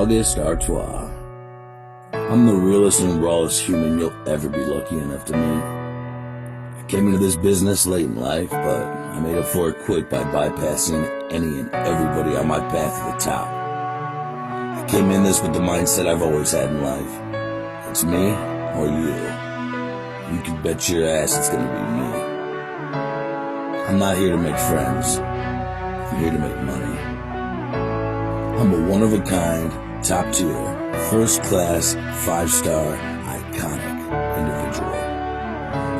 August Artois. I'm the realest and rawest human you'll ever be lucky enough to meet. I came into this business late in life, but I made up for it quick by bypassing any and everybody on my path to the top. I came in this with the mindset I've always had in life. It's me or you. You can bet your ass it's gonna be me. I'm not here to make friends. I'm here to make money. I'm a one-of-a-kind, top-tier, first-class, 5-star, iconic individual.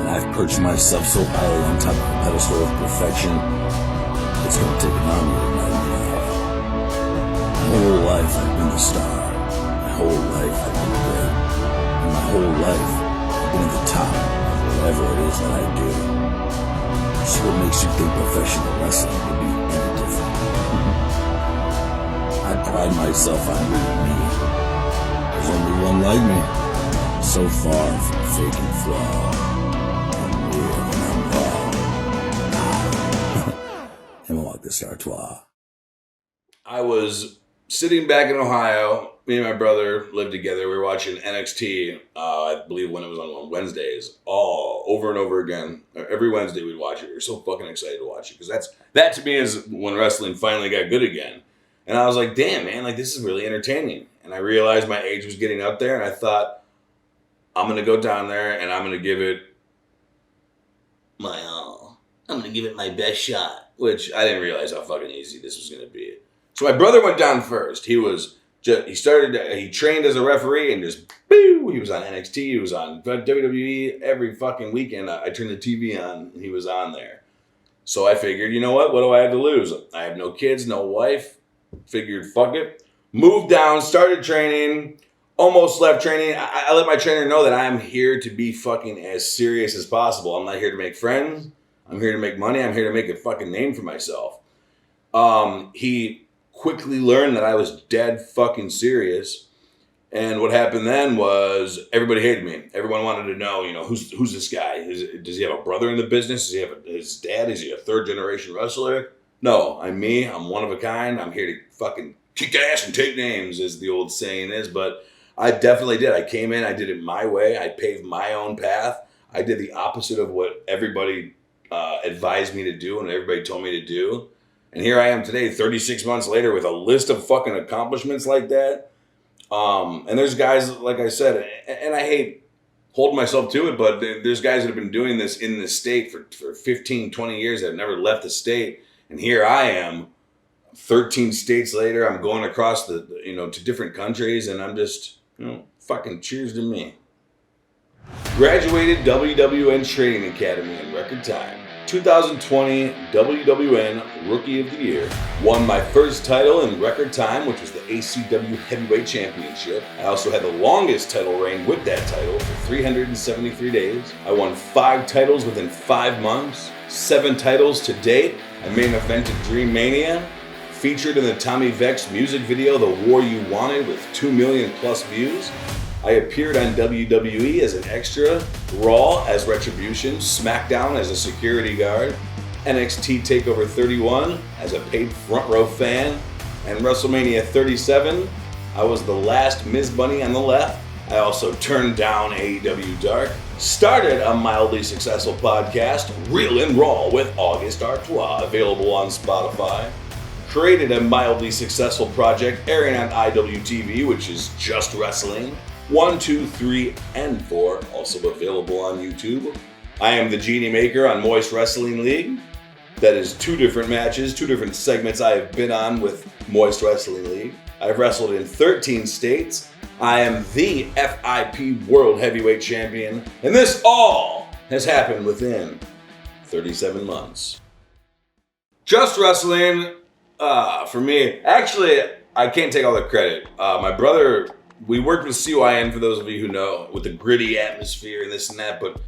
And I've perched myself so highly on top of a pedestal of perfection, it's gonna take an army to knock me off. My whole life I've been the star. My whole life I've been great. And my whole life I've been at the top of whatever it is that I do. So what makes you think professional wrestling would be any different? I pride myself on being me. There's only one like me. So far from fake and flawed. I'm real and I'm raw. I'm August Artois. I was sitting back in Ohio. Me and my brother lived together. We were watching NXT, I believe when it was on Wednesdays, all over and over again. Every Wednesday we'd watch it. We were so fucking excited to watch it because that to me is when wrestling finally got good again. And I was like, damn, man, like this is really entertaining. And I realized my age was getting up there, and I thought, I'm going to go down there and I'm going to give it my all. I'm going to give it my best shot, which I didn't realize how fucking easy this was going to be. So my brother went down first. He trained as a referee and just, boo, he was on NXT, he was on WWE every fucking weekend. I turned the TV on and he was on there. So I figured, you know what do I have to lose? I have no kids, no wife. Figured, fuck it. Moved down, started training, almost left training. I let my trainer know that I'm here to be fucking as serious as possible. I'm not here to make friends. I'm here to make money. I'm here to make a fucking name for myself. He quickly learned that I was dead fucking serious. And what happened then was everybody hated me. Everyone wanted to know, who's this guy? Does he have a brother in the business? Does he have his dad? Is he a third generation wrestler? No, I'm me. I'm one of a kind. I'm here to fucking kick ass and take names, as the old saying is. But I definitely did. I came in. I did it my way. I paved my own path. I did the opposite of what everybody advised me to do and everybody told me to do. And here I am today, 36 months later, with a list of fucking accomplishments like that. And there's guys, like I said, and I hate holding myself to it, but there's guys that have been doing this in this state for 15, 20 years that have never left the state. And here I am, 13 states later, I'm going across to different countries, and I'm just, fucking cheers to me. Graduated WWN Training Academy in record time. 2020 WWN Rookie of the Year. Won my first title in record time, which was the ACW Heavyweight Championship. I also had the longest title reign with that title for 373 days. I won 5 titles within 5 months. 7 titles to date. I main evented Dream Mania. Featured in the Tommy Vex music video, The War You Wanted, with 2 million plus views. I appeared on WWE as an extra, Raw as Retribution, SmackDown as a security guard, NXT TakeOver 31 as a paid front row fan, and WrestleMania 37, I was the last Ms. Bunny on the left. I also turned down AEW Dark, started a mildly successful podcast, Real and Raw with August Artois, available on Spotify, created a mildly successful project airing on IWTV, which is Just Wrestling, 1, 2, 3, and 4, also available on YouTube. I am the Genie Maker on Moist Wrestling League. That is 2 different matches, 2 different segments I have been on with Moist Wrestling League. I've wrestled in 13 states. I am the FIP World Heavyweight Champion, and this all has happened within 37 months. Just Wrestling, for me, actually, I can't take all the credit. My brother, we worked with CYN, for those of you who know, with the gritty atmosphere and this and that, but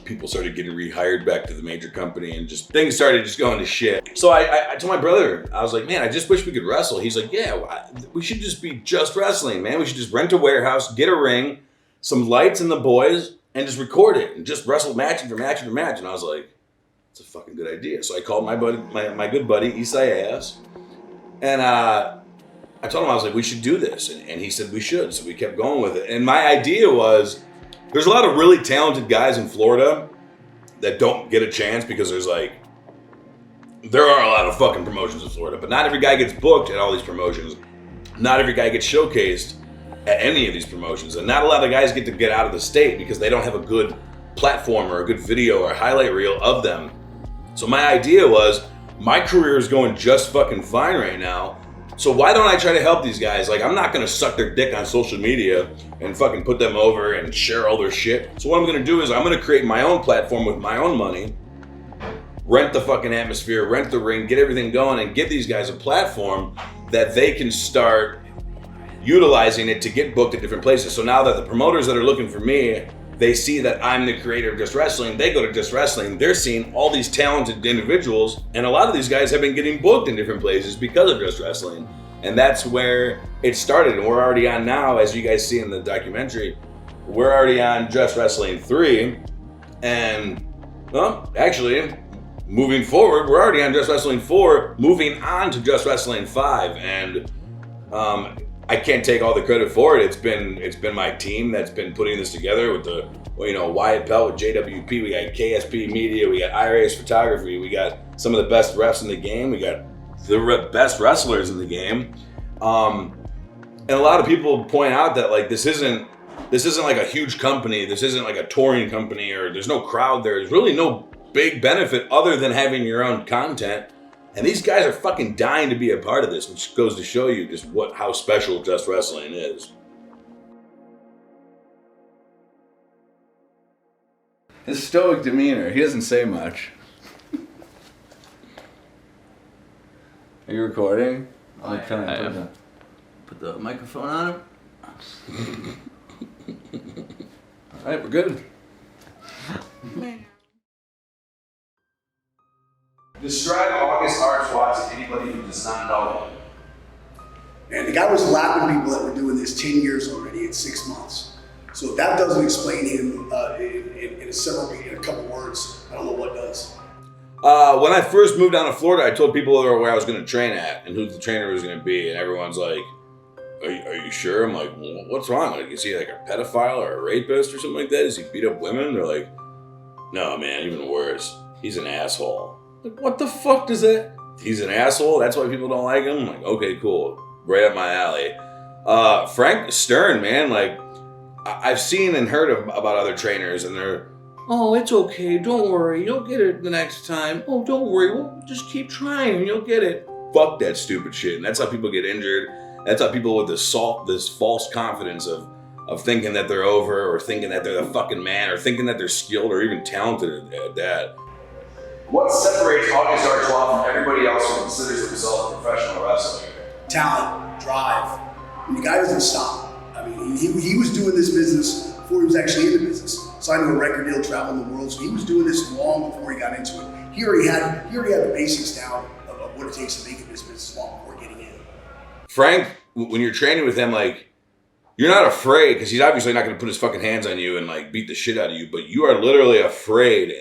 people started getting rehired back to the major company and things started going to shit. So I told my brother, I was like, man, I just wish we could wrestle. He's like, yeah, we should just be Just Wrestling, man. We should just rent a warehouse, get a ring, some lights and the boys, and just record it and just wrestle match after match after match. And I was like, it's a fucking good idea. So I called my good buddy, Isaias, and I told him, I was like, we should do this. And he said we should. So we kept going with it. And my idea was, there's a lot of really talented guys in Florida that don't get a chance because there are a lot of fucking promotions in Florida, but not every guy gets booked at all these promotions. Not every guy gets showcased at any of these promotions. And not a lot of guys get to get out of the state because they don't have a good platform or a good video or highlight reel of them. So my idea was, my career is going just fucking fine right now. So why don't I try to help these guys? Like, I'm not gonna suck their dick on social media and fucking put them over and share all their shit. So what I'm gonna do is I'm gonna create my own platform with my own money, rent the fucking atmosphere, rent the ring, get everything going, and give these guys a platform that they can start utilizing it to get booked at different places. So now that the promoters that are looking for me, they see that I'm the creator of Just Wrestling, they go to Just Wrestling, they're seeing all these talented individuals, and a lot of these guys have been getting booked in different places because of Just Wrestling. And that's where it started, and we're already on now, as you guys see in the documentary, we're already on Just Wrestling 3, and, well, actually, moving forward, we're already on Just Wrestling 4, moving on to Just Wrestling 5, and I can't take all the credit for it. It's been my team that's been putting this together with the, Wyatt Pelt with JWP. We got KSP Media. We got IRA's Photography. We got some of the best refs in the game. We got the best wrestlers in the game. And a lot of people point out that like this isn't like a huge company. This isn't like a touring company, or there's no crowd there. There's really no big benefit other than having your own content. And these guys are fucking dying to be a part of this, which goes to show you just how special Just Wrestling is. His stoic demeanor, he doesn't say much. Are you recording? I am. Put the microphone on him. Alright, we're good. Describe August Artois to anybody who does not know him. And the guy was lapping people that were doing this 10 years already in 6 months. So if that doesn't explain him in a couple words, I don't know what does. When I first moved down to Florida, I told people where I was going to train at and who the trainer was going to be, and everyone's like, are you sure? I'm like, well, what's wrong? Like, is he like a pedophile or a rapist or something like that? Does he beat up women? They're like, no, man, even worse. He's an asshole. Like, what the fuck does that? He's an asshole? That's why people don't like him? I'm like, okay, cool. Right up my alley. Frank Stern, man, like, I've seen and heard about other trainers, and they're, oh, it's okay, don't worry, you'll get it the next time. Oh, don't worry, we'll just keep trying and you'll get it. Fuck that stupid shit. And that's how people get injured. That's how people with this false confidence of thinking that they're over, or thinking that they're the fucking man, or thinking that they're skilled or even talented at that. What separates August Artois from everybody else who considers himself a professional wrestler? Talent, drive. And the guy doesn't stop. I mean, he was doing this business before he was actually in the business. Signing a record deal, traveling the world. So he was doing this long before he got into it. He already had the basics down of what it takes to make it this business long before getting in. Frank, when you're training with him, like, you're not afraid, because he's obviously not going to put his fucking hands on you and like beat the shit out of you, but you are literally afraid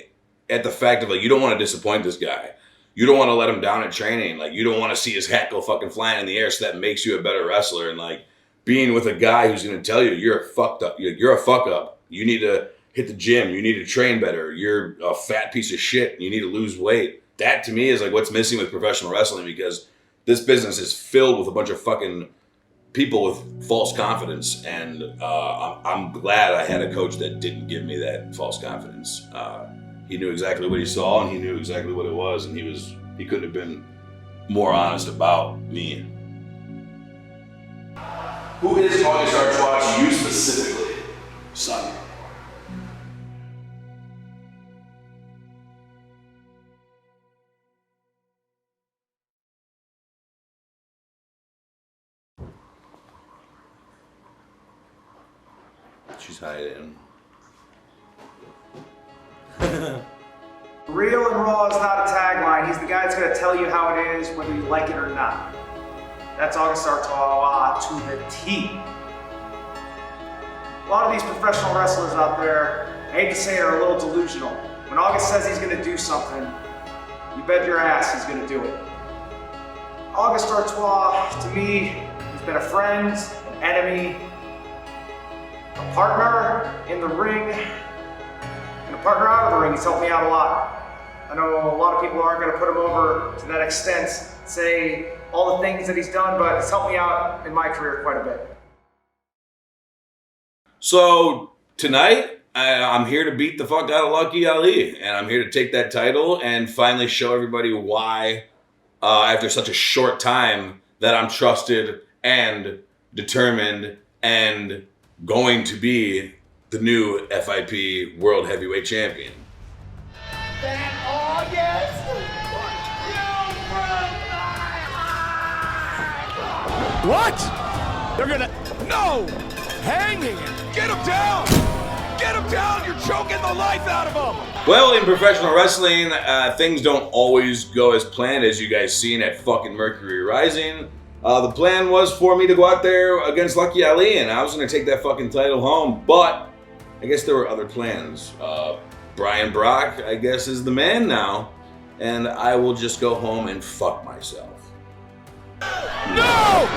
at the fact of like, you don't want to disappoint this guy. You don't want to let him down at training. Like, you don't want to see his hat go fucking flying in the air, so that makes you a better wrestler. And like, being with a guy who's going to tell you you're a fucked up, you're a fuck up. You need to hit the gym. You need to train better. You're a fat piece of shit. You need to lose weight. That to me is like what's missing with professional wrestling, because this business is filled with a bunch of fucking people with false confidence. And I'm glad I had a coach that didn't give me that false confidence. He knew exactly what he saw, and he knew exactly what it was, and he couldn't have been more honest about me. Who is August Artois to you specifically? Son. She's hiding. Real and raw is not a tagline. He's the guy that's going to tell you how it is, whether you like it or not. That's August Artois to the T. A lot of these professional wrestlers out there, I hate to say it, are a little delusional. When August says he's going to do something, you bet your ass he's going to do it. August Artois, to me, is He's been a friend, an enemy, a partner in the ring, and a partner out of the ring. He's helped me out a lot. I know a lot of people aren't going to put him over to that extent, say all the things that he's done, but it's helped me out in my career quite a bit. So tonight, I'm here to beat the fuck out of Lucky Ali, and I'm here to take that title and finally show everybody why, after such a short time, that I'm trusted and determined and going to be the new FIP World Heavyweight Champion. That August, you broke my heart! What? They're gonna... No! Hanging him! Get him down! Get him down! You're choking the life out of him! Well, in professional wrestling, things don't always go as planned, as you guys seen at fucking Mercury Rising. The plan was for me to go out there against Lucky Ali, and I was going to take that fucking title home, but I guess there were other plans. Brian Brock, I guess, is the man now, and I will just go home and fuck myself. No!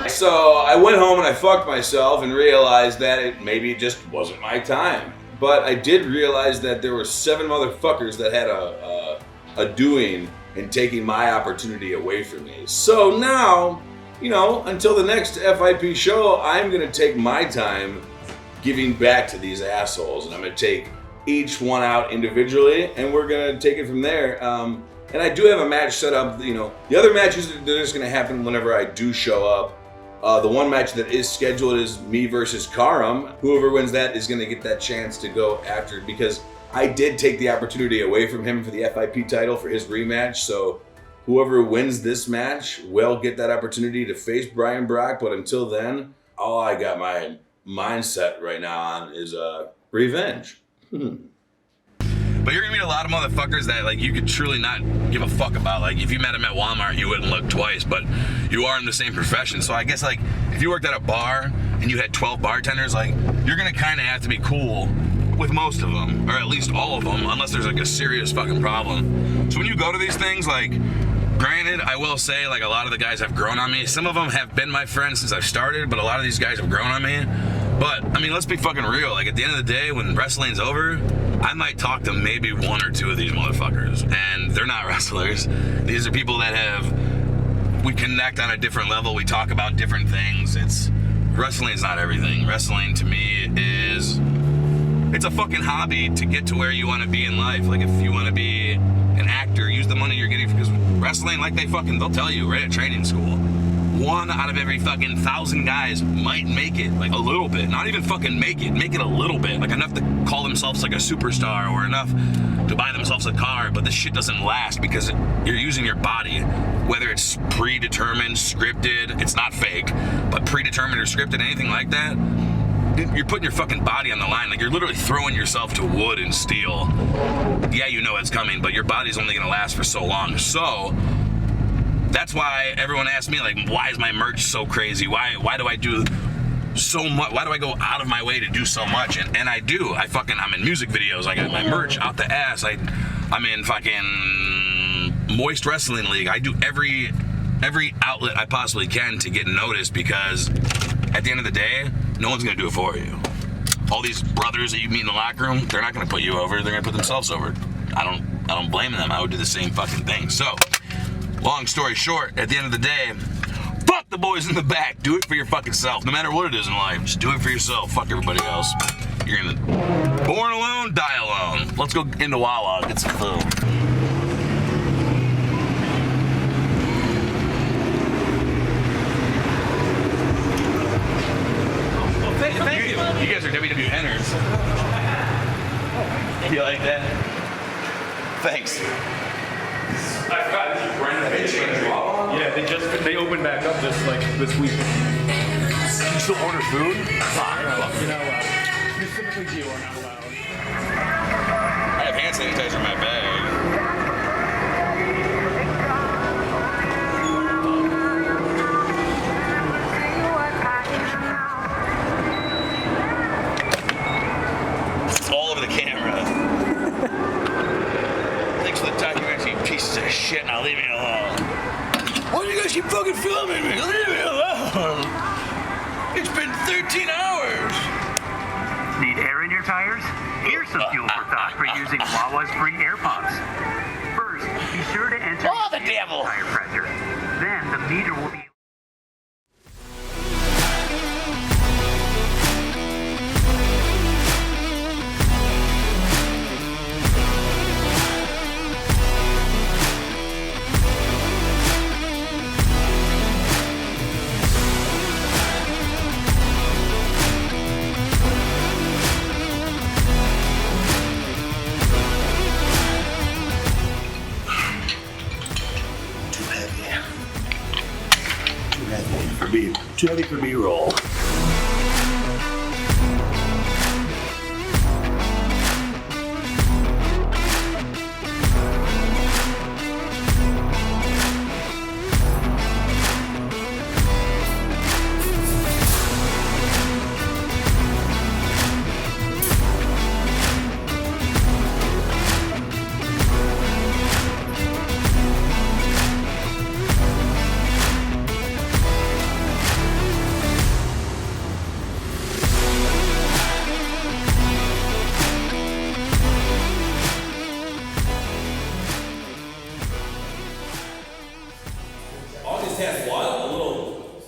So I went home and I fucked myself and realized that maybe it just wasn't my time. But I did realize that there were 7 motherfuckers that had a doing in taking my opportunity away from me. So now, you know, until the next FIP show, I'm gonna take my time giving back to these assholes, and I'm gonna take each one out individually, and we're gonna take it from there. And I do have a match set up. You know, the other matches that are just gonna happen whenever I do show up. The one match that is scheduled is me versus Karam. Whoever wins that is gonna get that chance to go after, because I did take the opportunity away from him for the FIP title for his rematch. So whoever wins this match will get that opportunity to face Brian Brock. But until then, all I got my mindset right now on is revenge. But you're gonna meet a lot of motherfuckers that like you could truly not give a fuck about. Like if you met them at Walmart, you wouldn't look twice, but you are in the same profession. So I guess like if you worked at a bar and you had 12 bartenders, like you're gonna kind of have to be cool with most of them, or at least all of them, unless there's like a serious fucking problem. So when you go to these things, like granted, I will say like a lot of the guys have grown on me. Some of them have been my friends since I've started, but a lot of these guys have grown on me. But I mean, let's be fucking real. Like at the end of the day, when wrestling's over, I might talk to maybe 1 or 2 of these motherfuckers, and they're not wrestlers. These are people that we connect on a different level. We talk about different things. Wrestling's not everything. Wrestling to me it's a fucking hobby to get to where you want to be in life. Like if you want to be an actor, use the money you're getting, because wrestling, like they'll tell you right at training school, 1 out of every fucking 1,000 guys might make it, like a little bit. Not even fucking make it a little bit, like enough to call themselves like a superstar or enough to buy themselves a car. But this shit doesn't last because you're using your body, whether it's predetermined, scripted, it's not fake, but predetermined or scripted, anything like that. You're putting your fucking body on the line. Like you're literally throwing yourself to wood and steel. Yeah, you know it's coming, but your body's only gonna last for so long. So that's why everyone asks me, like, why is my merch so crazy? Why do I do so much? Why do I go out of my way to do so much? And I do. I'm in music videos. I got my merch out the ass. I'm in fucking Moist Wrestling League. I do every outlet I possibly can to get noticed, because at the end of the day, no one's gonna do it for you. All these brothers that you meet in the locker room, they're not gonna put you over. They're gonna put themselves over. I don't blame them. I would do the same fucking thing. So, long story short, at the end of the day, fuck the boys in the back. Do it for your fucking self. No matter what it is in life, just do it for yourself. Fuck everybody else. You're gonna born alone, die alone. Let's go into Wawa, get some food. Thank you. You guys are WWNers. You like that? Thanks. I forgot, this is brand new. They changed Wawa? Yeah, they opened back up this week. You still order food? You're not allowed. Specifically you are not allowed. I have hand sanitizer in my bag. It's all over the camera. Thanks for the documentary, you pieces of shit. Now leave me alone. What are you you guys keep fucking filming me? Leave me alone. It's been 13 hours. Need air in your tires? Here's some fuel for thought for using Wawa's free air pumps. First, be sure to enter the devil! tire pressure. Then the meter will be... Too heavy for B-roll. August has what? A little.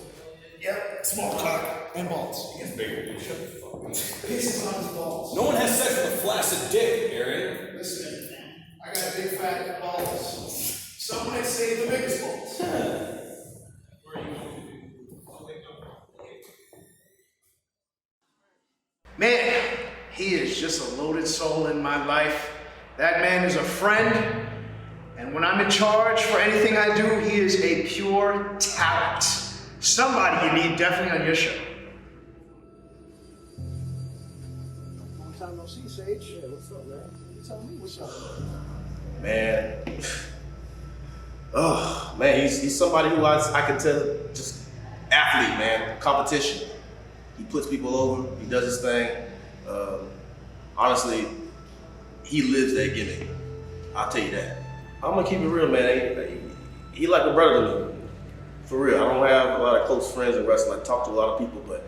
Yep, small cock and balls. He gets bigger. Shut the fuck up. Pisses on his balls. No one has sex with a flaccid dick, Aaron. Listen, I got big fat balls. Some might say the biggest balls. Man, he is just a loaded soul in my life. That man is a friend, and when I'm in charge for anything I do, he is a pure talent. Somebody you need definitely on your show. Long time no see, Sage. Yeah, what's up, man? You tell me what's up. Man, oh man, he's somebody who I could tell, just athlete, man, competition. He puts people over, he does his thing. Honestly, he lives that gimmick. I'll tell you that. I'm gonna keep it real, man. He like a brother to me, for real. I don't have a lot of close friends in wrestling. I talk to a lot of people, but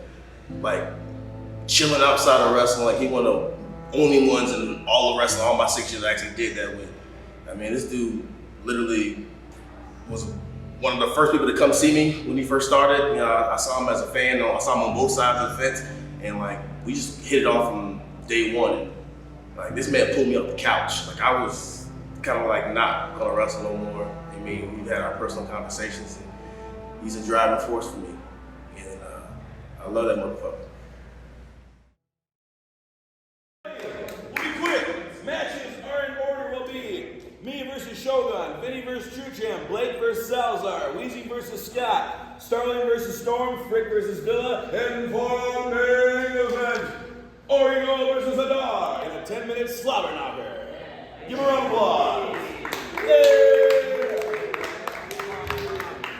like chilling outside of wrestling, like he one of the only ones in all of wrestling, all my 6 years I actually did that with. I mean, this dude literally was one of the first people to come see me when he first started. You know, I saw him as a fan. I saw him on both sides of the fence, and like we just hit it off from day one. And, like this man pulled me off the couch. Like I was kind of like not gonna wrestle no more. I mean, we've had our personal conversations, and he's a driving force for me, and I love that motherfucker. We'll be quick. Matches are in order. Will be me versus Shogun, Vinny versus True Champ, Blake versus Salazar, Weezy versus Scott, Starling versus Storm, Frick versus Villa, and for main event, Oriole versus Adar in a 10-minute slobber knocker. Give a round of applause. Yay!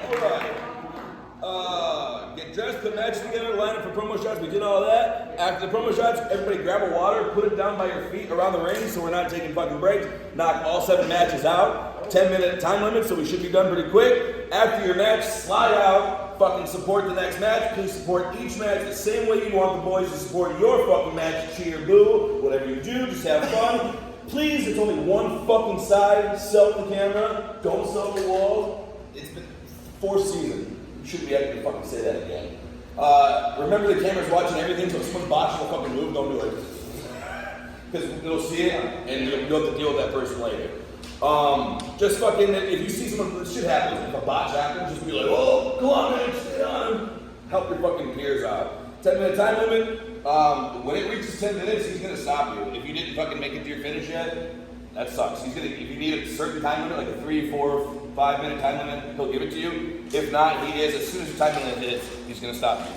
All right. Get dressed, put matches together, line up for promo shots. We did all that. After the promo shots, everybody grab a water, put it down by your feet around the ring so we're not taking fucking breaks. Knock all 7 matches out. 10-minute time limit, so we should be done pretty quick. After your match, slide out. Fucking support the next match. Please support each match the same way you want the boys to support your fucking match. Cheer, boo, whatever you do, just have fun. Please, it's only one fucking side. Sell the camera. Don't sell the walls. It's been 4th season. You shouldn't be able to fucking say that again. Remember the camera's watching everything, so if someone botches a fucking move, don't do it. Because it'll see it, and you'll have to deal with that person later. Just fucking, if you see someone, this shit happens. If a botch happens, just be like, oh, come on, man, stay on him. Help your fucking peers out. 10-minute time limit. When it reaches 10 minutes, he's gonna stop you. If you didn't fucking make it to your finish yet, that sucks. He's gonna, if you need a certain time limit, like a 3, 4, 5 minute time limit, he'll give it to you. If not, he is, as soon as your time limit hits, he's gonna stop you.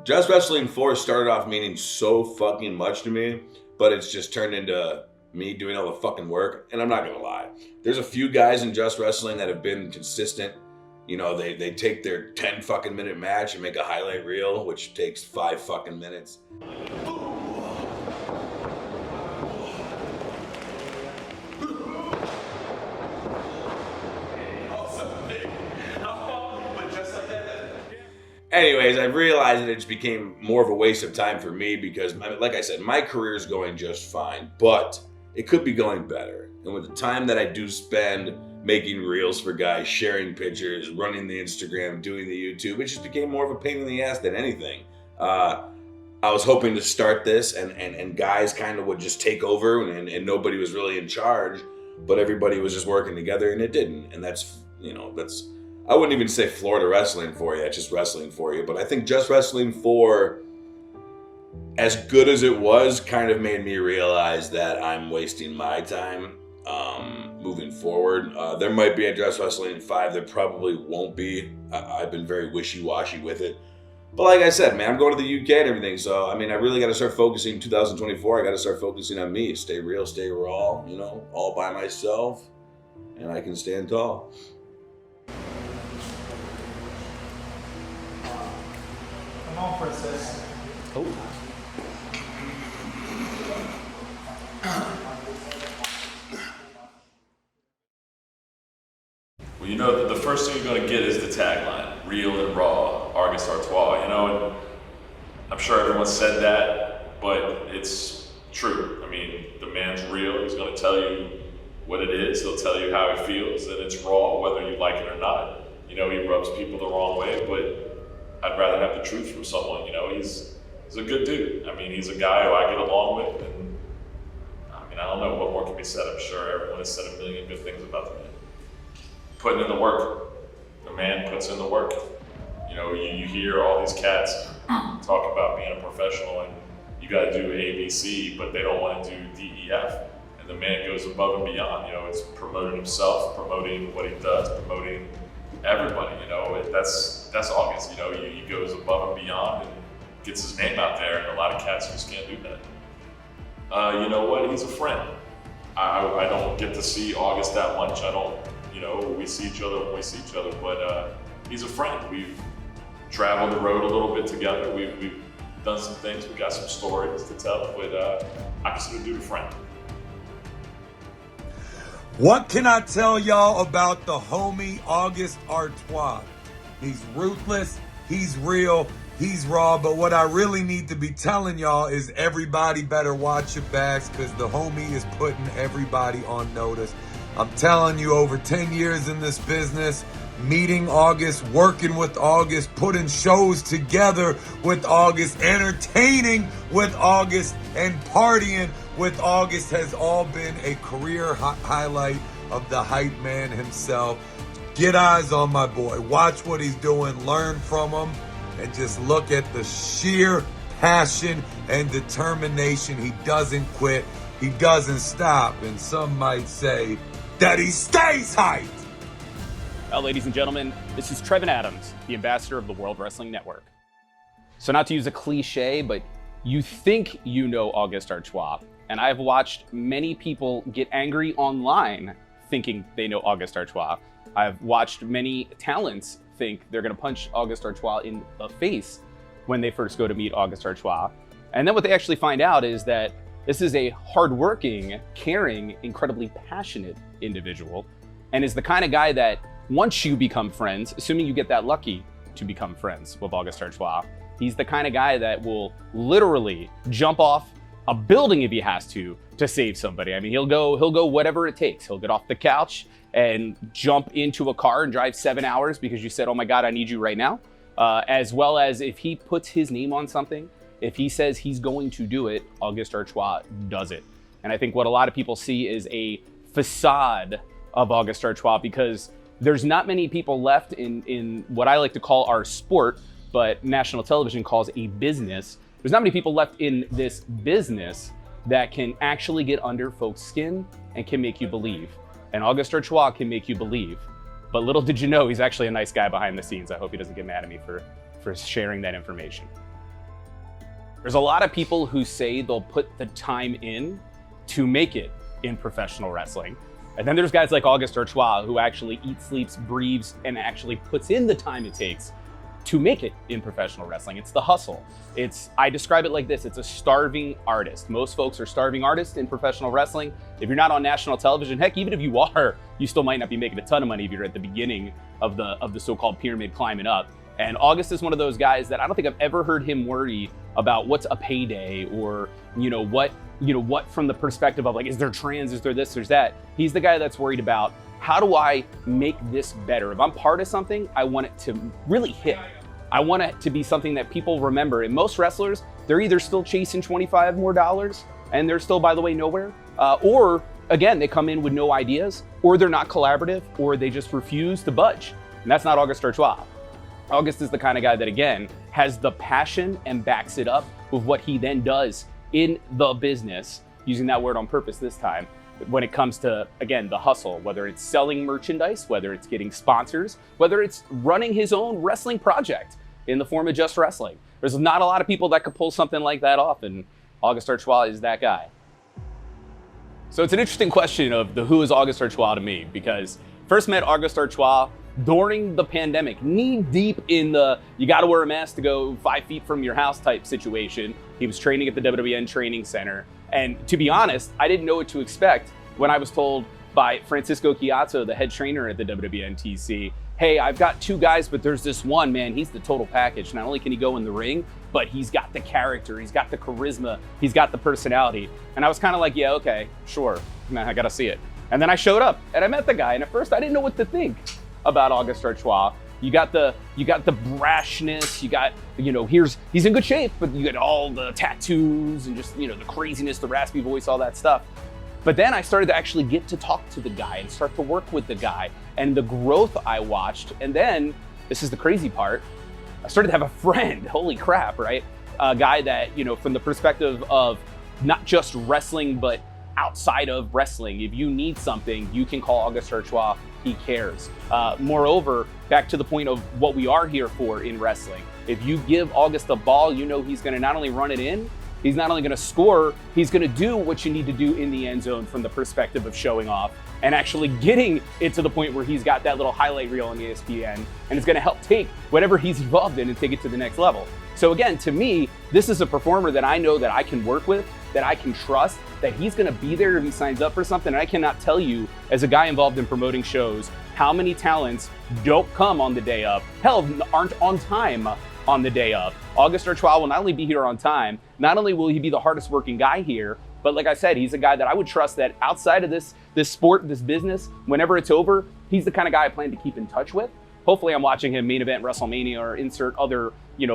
Just Wrestling 4 started off meaning so fucking much to me, but it's just turned into me doing all the fucking work. And I'm not gonna lie, there's a few guys in Just Wrestling that have been consistent. You know, they take their 10 fucking minute match and make a highlight reel, which takes 5 fucking minutes. anyways, I realized that it just became more of a waste of time for me because, like I said, my career is going just fine, but it could be going better. And with the time that I do spend making reels for guys, sharing pictures, running the Instagram, doing the YouTube, it just became more of a pain in the ass than anything. I was hoping to start this and guys kind of would just take over and nobody was really in charge, but everybody was just working together and it didn't. And that's, I wouldn't even say Florida wrestling for you, it's just wrestling for you. But I think just wrestling for, as good as it was, kind of made me realize that I'm wasting my time moving forward. There might be a Just Wrestling 5, there probably won't be. I've been very wishy-washy with it. But like I said, man, I'm going to the UK and everything, so I really got to start focusing 2024. I got to start focusing on me. Stay real, stay raw, all by myself, and I can stand tall. Come on, princess. Oh. Well, the first thing you're going to get is the tagline, real and raw, August Artois, and I'm sure everyone said that, but it's true. The man's real. He's going to tell you what it is. He'll tell you how he feels, and it's raw, whether you like it or not. He rubs people the wrong way, but I'd rather have the truth from someone. He's a good dude. He's a guy who I get along with, and I don't know what more can be said. I'm sure everyone has said a million good things about the man. Putting in the work. The man puts in the work. You hear all these cats talk about being a professional and you got to do ABC, but they don't want to do DEF. And the man goes above and beyond. It's promoting himself, promoting what he does, promoting everybody. That's August. He goes above and beyond and gets his name out there, and a lot of cats just can't do that. You know what? He's a friend. I don't get to see August that much. We see each other when we see each other, but he's a friend. We've traveled the road a little bit together. We've done some things. We got some stories to tell, but I consider dude a friend. What can I tell y'all about the homie August Artois? He's ruthless, he's real, he's raw, but what I really need to be telling y'all is everybody better watch your backs because the homie is putting everybody on notice. I'm telling you, over 10 years in this business, meeting August, working with August, putting shows together with August, entertaining with August, and partying with August has all been a career highlight of the hype man himself. Get eyes on my boy. Watch what he's doing, learn from him, and just look at the sheer passion and determination. He doesn't quit. He doesn't stop. And some might say that he stays hyped. Well, ladies and gentlemen, this is Trevin Adams, the ambassador of the World Wrestling Network. So not to use a cliche, but you think you know August Artois, and I've watched many people get angry online thinking they know August Artois. I've watched many talents think they're gonna punch August Artois in the face when they first go to meet August Artois. And then what they actually find out is that this is a hardworking, caring, incredibly passionate individual, and is the kind of guy that once you become friends, assuming you get that lucky to become friends with August Artois, he's the kind of guy that will literally jump off a building if he has to save somebody. He'll go whatever it takes. He'll get off the couch and jump into a car and drive 7 hours because you said, oh my God, I need you right now. As well as if he puts his name on something, if he says he's going to do it, August Artois does it. And I think what a lot of people see is a facade of August Artois because there's not many people left in what I like to call our sport, but national television calls a business. There's not many people left in this business that can actually get under folks' skin and can make you believe. And August Artois can make you believe. But little did you know, he's actually a nice guy behind the scenes. I hope he doesn't get mad at me for sharing that information. There's a lot of people who say they'll put the time in to make it in professional wrestling. And then there's guys like August Artois who actually eats, sleeps, breathes, and actually puts in the time it takes to make it in professional wrestling. It's the hustle. I describe it like this, it's a starving artist. Most folks are starving artists in professional wrestling. If you're not on national television, heck, even if you are, you still might not be making a ton of money if you're at the beginning of the so-called pyramid climbing up. And August is one of those guys that I don't think I've ever heard him worry about what's a payday or, what from the perspective of like, is there trans, is there this, there's that. He's the guy that's worried about, how do I make this better? If I'm part of something, I want it to really hit. I want it to be something that people remember. And most wrestlers, they're either still chasing $25 more and they're still, by the way, nowhere, or again, they come in with no ideas, or they're not collaborative, or they just refuse to budge. And that's not August Artois. August is the kind of guy that, again, has the passion and backs it up with what he then does in the business, using that word on purpose this time, when it comes to, again, the hustle, whether it's selling merchandise, whether it's getting sponsors, whether it's running his own wrestling project in the form of Just Wrestling. There's not a lot of people that could pull something like that off, and August Artois is that guy. So it's an interesting question of who is August Artois to me, because first met August Artois during the pandemic, knee deep in the you got to wear a mask to go 5 feet from your house type situation. He was training at the WWN Training Center. And to be honest, I didn't know what to expect when I was told by Francisco Ciastso, the head trainer at the WWN TC, hey, I've got 2 guys, but there's this one, man, he's the total package. Not only can he go in the ring, but he's got the character, he's got the charisma, he's got the personality. And I was kind of like, yeah, okay, sure, man, I gotta see it. And then I showed up and I met the guy, and at first I didn't know what to think about August Artois. You got the brashness, you got, he's in good shape, but you got all the tattoos and just, the craziness, the raspy voice, all that stuff. But then I started to actually get to talk to the guy and start to work with the guy and the growth I watched. And then, this is the crazy part, I started to have a friend, holy crap, right? A guy that, from the perspective of not just wrestling, but outside of wrestling, if you need something, you can call August Artois, he cares. Moreover, back to the point of what we are here for in wrestling, if you give August a ball, he's gonna not only run it in, he's not only gonna score, he's gonna do what you need to do in the end zone from the perspective of showing off and actually getting it to the point where he's got that little highlight reel on ESPN, and it's gonna help take whatever he's involved in and take it to the next level. So again, to me, this is a performer that I know that I can work with, that I can trust, that he's gonna be there if he signs up for something. And I cannot tell you, as a guy involved in promoting shows, how many talents don't come on the day of, hell, aren't on time on the day of. August Artois will not only be here on time, not only will he be the hardest working guy here, but like I said, he's a guy that I would trust that outside of this sport, this business, whenever it's over, he's the kind of guy I plan to keep in touch with. Hopefully I'm watching him main event WrestleMania or insert other,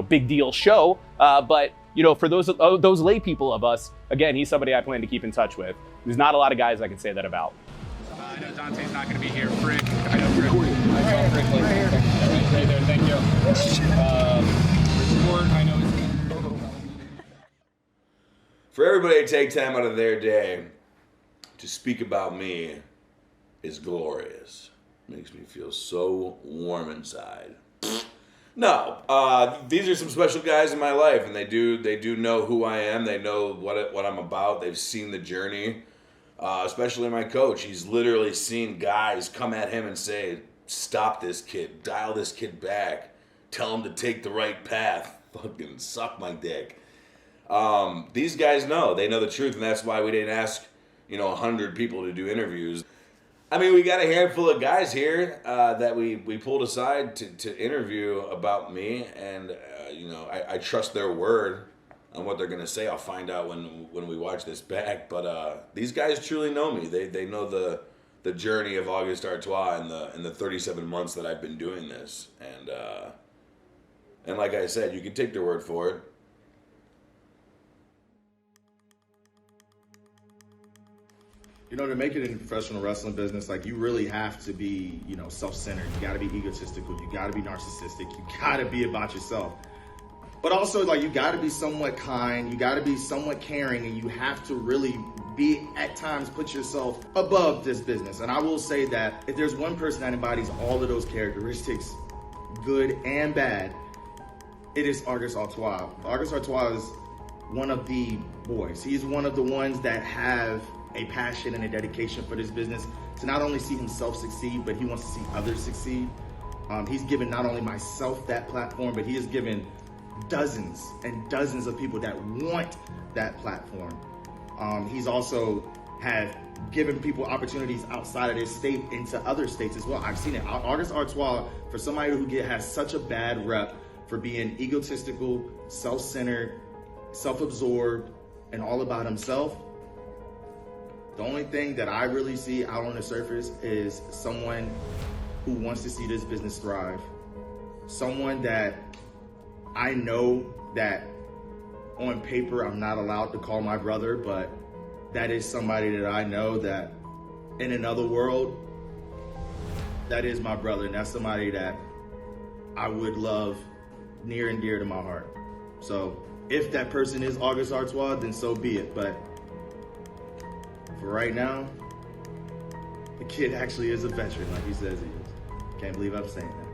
big deal show. But for those lay people of us, again, he's somebody I plan to keep in touch with. There's not a lot of guys I can say that about. I know Dante's not going to be here. Frick, I know Frick. I saw Frick right here. Right there, thank you. Report, I know. For everybody to take time out of their day to speak about me is glorious. Makes me feel so warm inside. No, these are some special guys in my life, and they do know who I am. They know what I'm about. They've seen the journey. Especially my coach. He's literally seen guys come at him and say, "Stop this kid. Dial this kid back. Tell him to take the right path. Fucking suck my dick." These guys know. They know the truth, and that's why we didn't ask 100 people to do interviews. I mean, we got a handful of guys here that we pulled aside to interview about me, and I trust their word on what they're gonna say. I'll find out when we watch this back. But these guys truly know me. They know the journey of August Artois in the 37 months that I've been doing this, and like I said, you can take their word for it. To make it in the professional wrestling business, you really have to be, self-centered. You got to be egotistical. You got to be narcissistic. You got to be about yourself. But also, you got to be somewhat kind. You got to be somewhat caring, and you have to really be, at times, put yourself above this business. And I will say that if there's one person that embodies all of those characteristics, good and bad, it is August Artois. August Artois is one of the boys. He's one of the ones that have a passion and a dedication for this business to not only see himself succeed, but he wants to see others succeed. He's given not only myself that platform, but he has given dozens and dozens of people that want that platform. He's also have given people opportunities outside of this state into other states as well. I've seen it. August Artois, for somebody who has such a bad rep for being egotistical, self-centered, self-absorbed, and all about himself, the only thing that I really see out on the surface is someone who wants to see this business thrive. Someone that I know that on paper I'm not allowed to call my brother, but that is somebody that I know that in another world, that is my brother, and that's somebody that I would love near and dear to my heart. So if that person is August Artois, then so be it. But for right now, the kid actually is a veteran, like he says he is. Can't believe I'm saying that.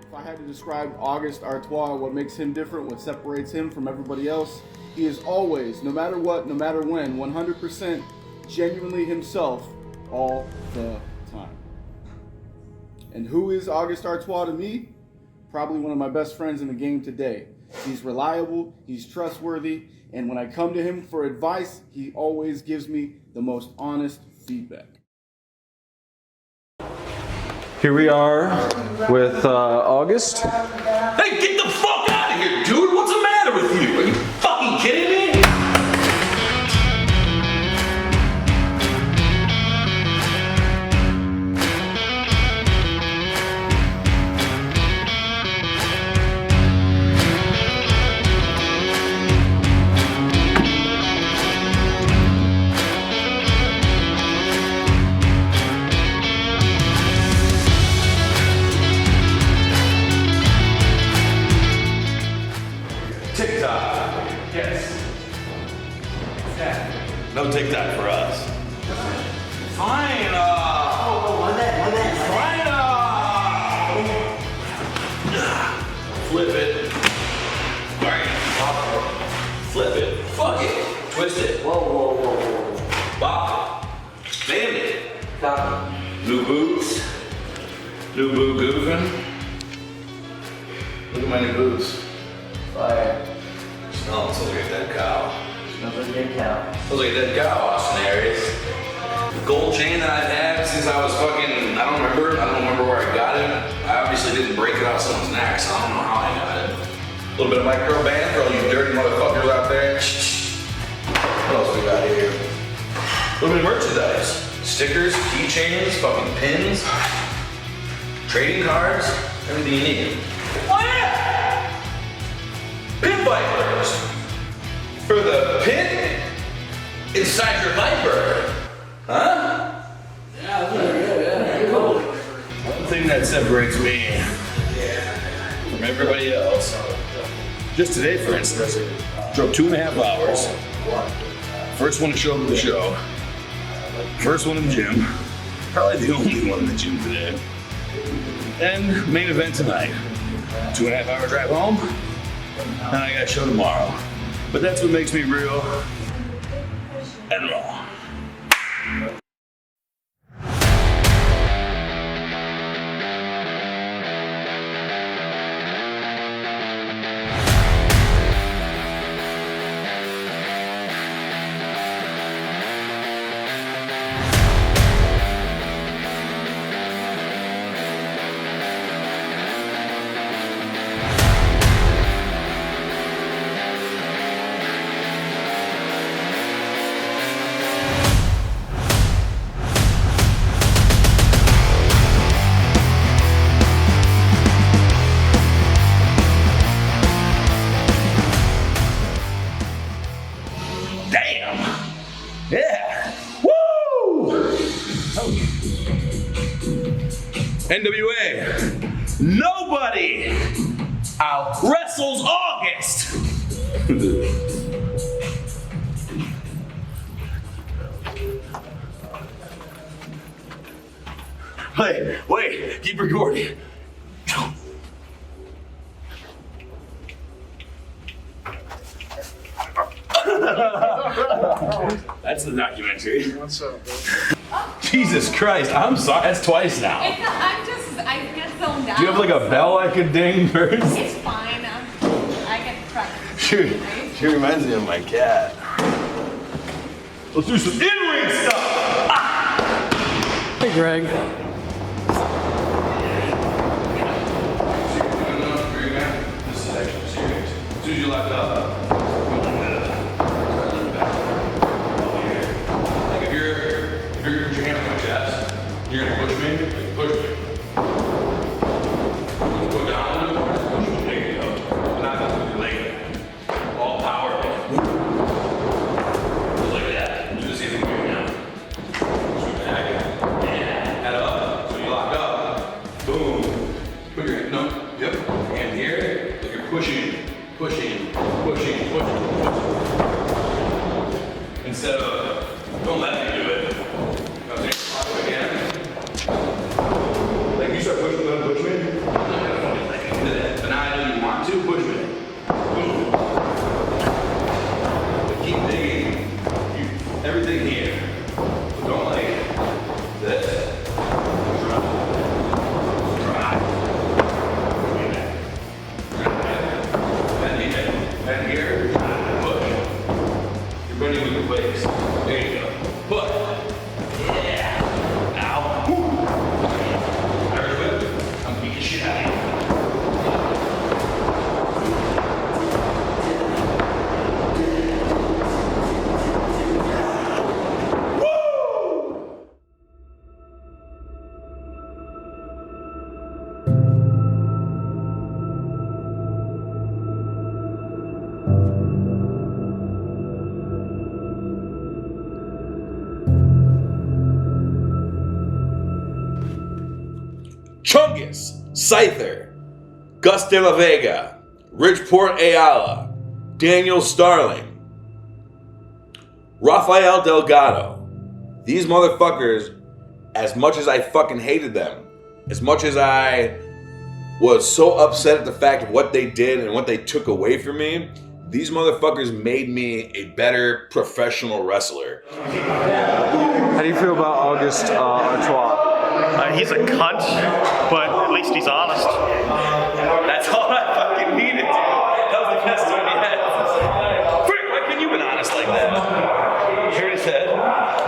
If I had to describe August Artois, what makes him different, what separates him from everybody else, he is always, no matter what, no matter when, 100% genuinely himself all the time. And who is August Artois to me? Probably one of my best friends in the game today. He's reliable, he's trustworthy, and when I come to him for advice, he always gives me the most honest feedback. Here we are with August. Hey, get the fuck out of here, dude! What's the matter with you? Are you fucking kidding me? TikTok. Yes. Exactly. No TikTok for us. Fine. Flip it. Alright. Flip it. Fuck it. Twist it. Whoa. Bop. Bam it. Stop. New boots. New boo goofing. Look at my new boots. Fire. Smells like a dead cow. Smells like a dead cow. Smells like a dead cow, Austin Aries. The gold chain that I've had since I was fucking, I don't remember where I got it. I obviously didn't break it off someone's neck, so I don't know how I got it. A little bit of micro band for all you dirty motherfuckers out there. What else we got here? A little bit of merchandise. Stickers, keychains, fucking pins, trading cards, everything you need. Oh yeah! Pit Vipers! For the pit inside your Viper. Huh? Yeah. One thing that separates me from everybody else. Just today, for instance, drove 2.5 hours. First one to show up at the show. First one in the gym. Probably the only one in the gym today. And main event tonight. 2.5 hour drive home. And I got a show tomorrow. But that's what makes me real and raw. NWA, nobody out wrestles August. Wait, keep recording. That's the documentary. What's up, bro? Jesus Christ, I'm sorry. That's twice now. I get zoned out. Do you have like a bell I could ding first? It's fine. I get practice. She reminds me of my cat. Let's do some in-ring stuff. Hey, Greg. This is actually serious. As soon as you left up, like if you're gonna put your hand on my chest, you're gonna push me, like push me. Go down, push me, there you go. I'm not gonna be late. All power. Just like that. Do the same thing here now. Swoop back. Yeah. Head up. So you lock up. Boom. Put your hand, no, yep. Hand here. Like you're pushing. Instead of, don't let me do it. Again. Like you start pushing, don't push me. I'm not gonna fucking let you do that. But now I know you want to, push me. Boom. But keep digging. Everything here. But don't like this. And here, push. You're running with your legs. There you go. Push. Yeah. Ow. Woo. Irish whip. I'm beating shit out of you. Chungus, Scyther, Gus de la Vega, Ridgeport Ayala, Daniel Starling, Rafael Delgado. These motherfuckers, as much as I fucking hated them, as much as I was so upset at the fact of what they did and what they took away from me, these motherfuckers made me a better professional wrestler. How do you feel about August Artois? He's a cunt, but at least he's honest. That's all I fucking needed, dude. That was the best one he had. Frick, why couldn't you been honest like that? You heard he said?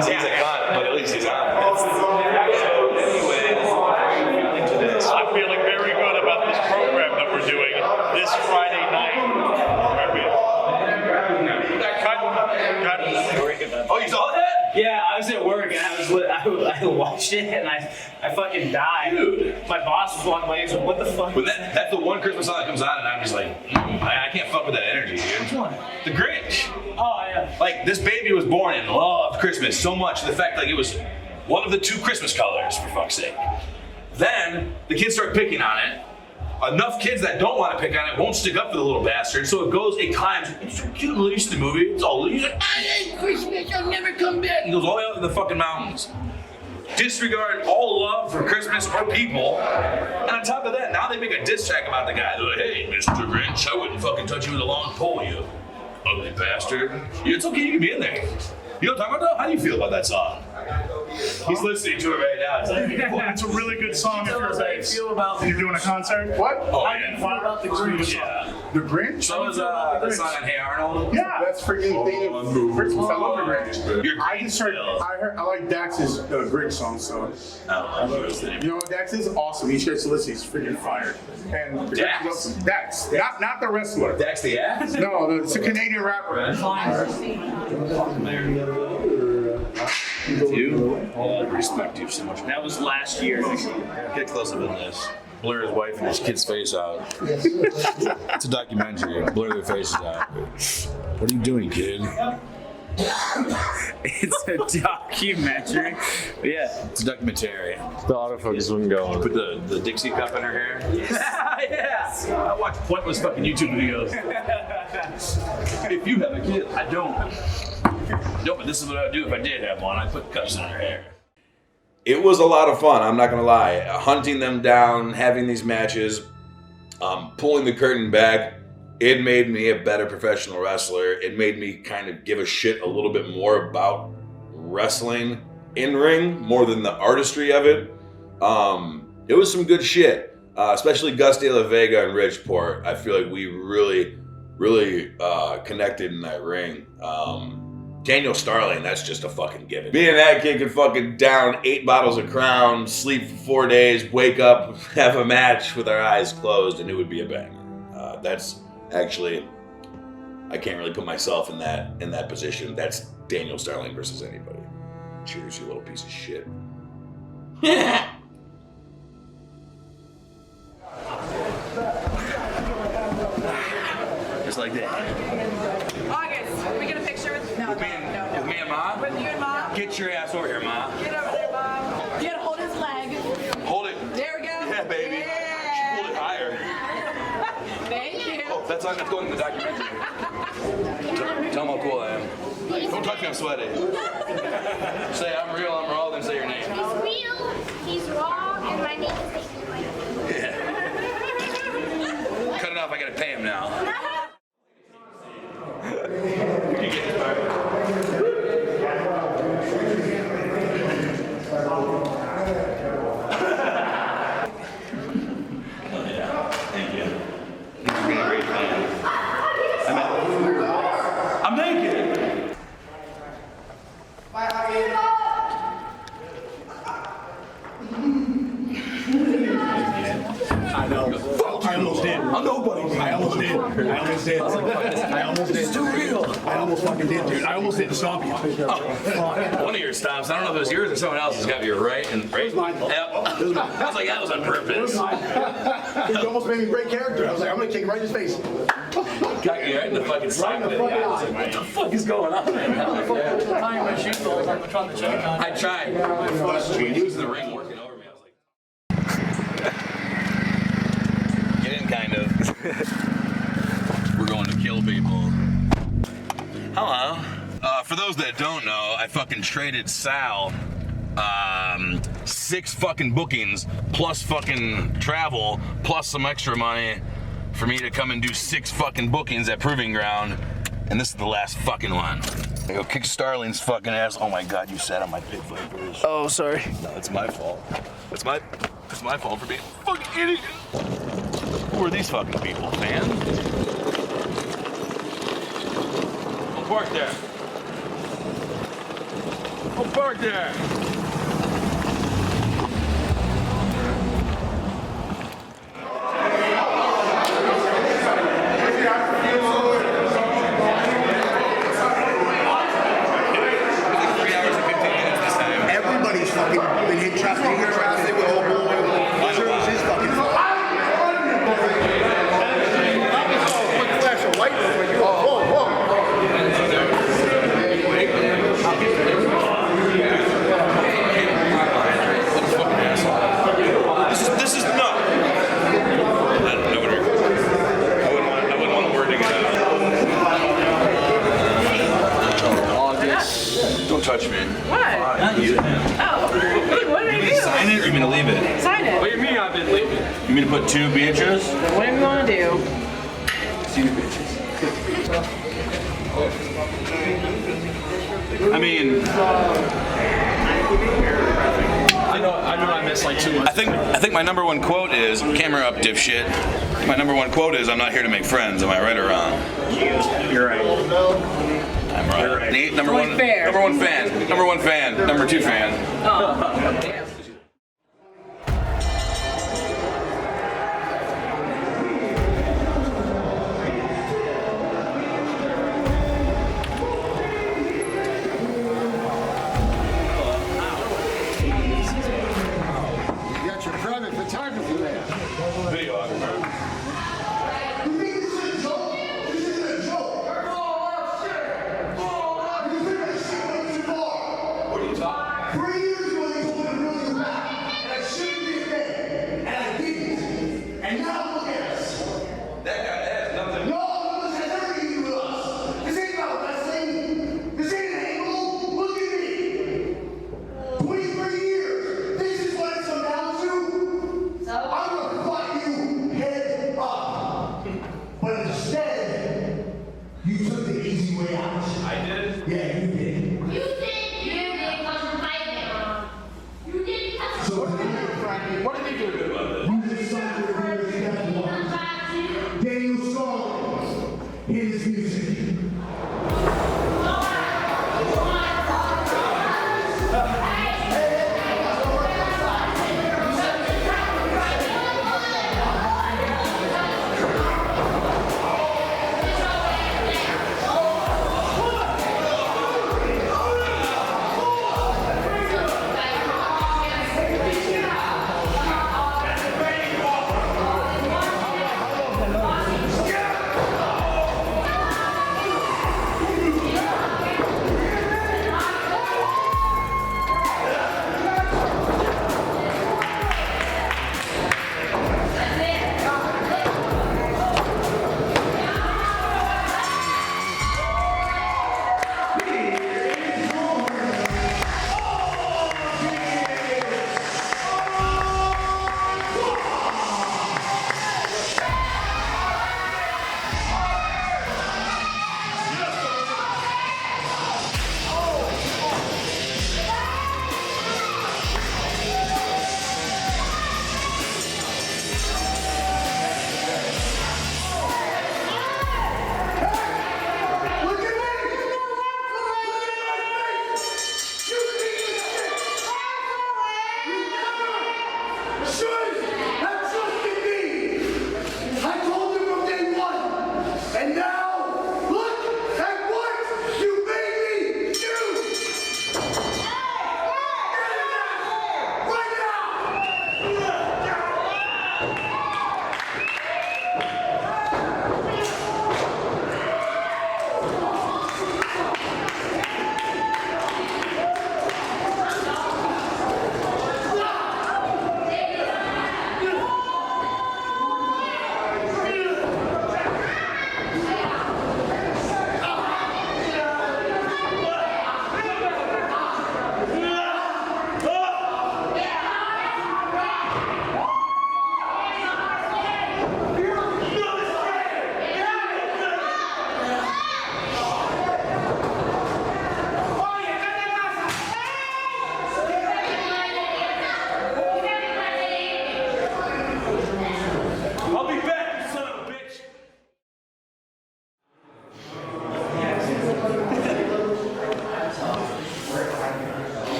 He's a cunt, but at least he's honest. So, anyways, I'm feeling very good about this program that we're doing this Friday night. Oh, you saw that? Yeah, I was at work and I watched it and I fucking died. Dude. My boss was walking away and said, what the fuck? But that's the one Christmas song that comes on and I'm just like, I can't fuck with that energy, dude. Which one? The Grinch. Oh, yeah. Like, this baby was born and loved Christmas so much, the fact like it was one of the two Christmas colors, for fuck's sake. Then, the kids start picking on it. Enough kids that don't want to pick on it won't stick up for the little bastard, so it climbs. It's so cute, at least the movie. It's all, he's like, I hate Christmas, I'll never come back. He goes all the way up in the fucking mountains. Disregard all love for Christmas or people. And on top of that, now they make a diss track about the guy. They're like, hey, Mr. Grinch, I wouldn't fucking touch you with a long pole, you ugly bastard. It's okay, you can be in there. You know what I'm talking about? How do you feel about that song? He's listening to it right now. It's like, well, it's a really good song if you're a bass. About you're doing a concert? What? Oh, how do you feel about the Grinch? Yeah. The Grinch? So was the song on Hey Arnold? Yeah, that's freaking thing of Christmas. I love the Grinch. I just heard. I like Dax's Grinch song, so. I love it. You know, Dax is awesome. He shares Felicity. He's freaking fired. And Dax? Dax. Not the wrestler. Dax the ass? No, it's a Canadian rapper. You? I respect you so much. That was last year. Get close up in this. Blur his wife and his kid's face out. It's a documentary. Blur their faces out. What are you doing, kid? It's a documentary. Yeah. It's a documentary. The autofocus wouldn't go on. Put the Dixie cup in her hair. Yes. I watch pointless fucking YouTube videos. If you have a kid, I don't. No, but this is what I would do if I did have one. I'd put cups in her hair. It was a lot of fun, I'm not gonna lie. Hunting them down, having these matches, pulling the curtain back, it made me a better professional wrestler. It made me kind of give a shit a little bit more about wrestling in ring, more than the artistry of it. It was some good shit, especially Gus de la Vega and Ridgeport. I feel like we really connected in that ring. Daniel Starling, that's just a fucking given. Me and that kid could fucking down 8 bottles of Crown, sleep for 4 days, wake up, have a match with our eyes closed, and it would be a banger. That's actually, I can't really put myself in that position. That's Daniel Starling versus anybody. Cheers, you little piece of shit. Just like that. August, can we get a picture with no, With me and Mom? With you and Mom? Get your ass over here, Mom. Get over there, Mom. You gotta hold his leg. Hold it. There we go. Yeah, baby. Yeah. She pulled it higher. Thank you. Oh, that's going in the documentary. Tell them how cool I am. Don't touch me, I'm sweaty. Say I'm real, I'm raw, then say your name. He's real, he's raw, and my name is Yeah. Cut it off, I gotta pay him now. I'm naked. I know. I almost did. I'm nobody. I almost did. I almost did. I almost did. It's too real. I almost fucking did, dude. I almost didn't stop you. Oh, one of your stops. I don't know if it was yours or someone else's. Got you right and right. It was mine. Yep. I was like, that was on purpose. You almost made me break character. I was like, I'm gonna kick him right in his face. Got you right in the fucking side of it. I was like, what the fuck is going on right now? Tying my shoes all the time, trying to check on. I tried. He was in the ring working over me. I was like, get in, kind of. We're going to kill people. Hello. For those that don't know, I fucking traded Sal 6 fucking bookings plus fucking travel plus some extra money for me to come and do 6 fucking bookings at Proving Ground, and this is the last fucking one. I go kick Starling's fucking ass. Oh my god, you sat on my pit vipers. Oh, sorry. No, it's my fault. It's my fault for being a fucking idiot. Who are these fucking people, man? Don't park there. Don't park there. Everybody's fucking been hit traffic. You hit traffic with old boy. Insurance is fucking fault. Quick flash of light real quick. Whoa. This is no. I wouldn't want a word to get out. August. Don't touch me. What? Not you. Oh. What did I do? Sign it or you mean to leave it? Sign it. What do you mean I've been leaving? You mean to put 2 Beatrice? What do you want to do? See the Beatrice. I mean, I know I missed like 2 months. I think my number 1 quote is, camera up, dipshit. My number 1 quote is, I'm not here to make friends. Am I right or wrong? You're right. I'm right. Nate, number Only 1 fair. Number 1 fan. Number 1 fan. Number 2 fan. Oh, damn. You got your private photography there. Videographer. What are you talking? 3 years ago, they told me to really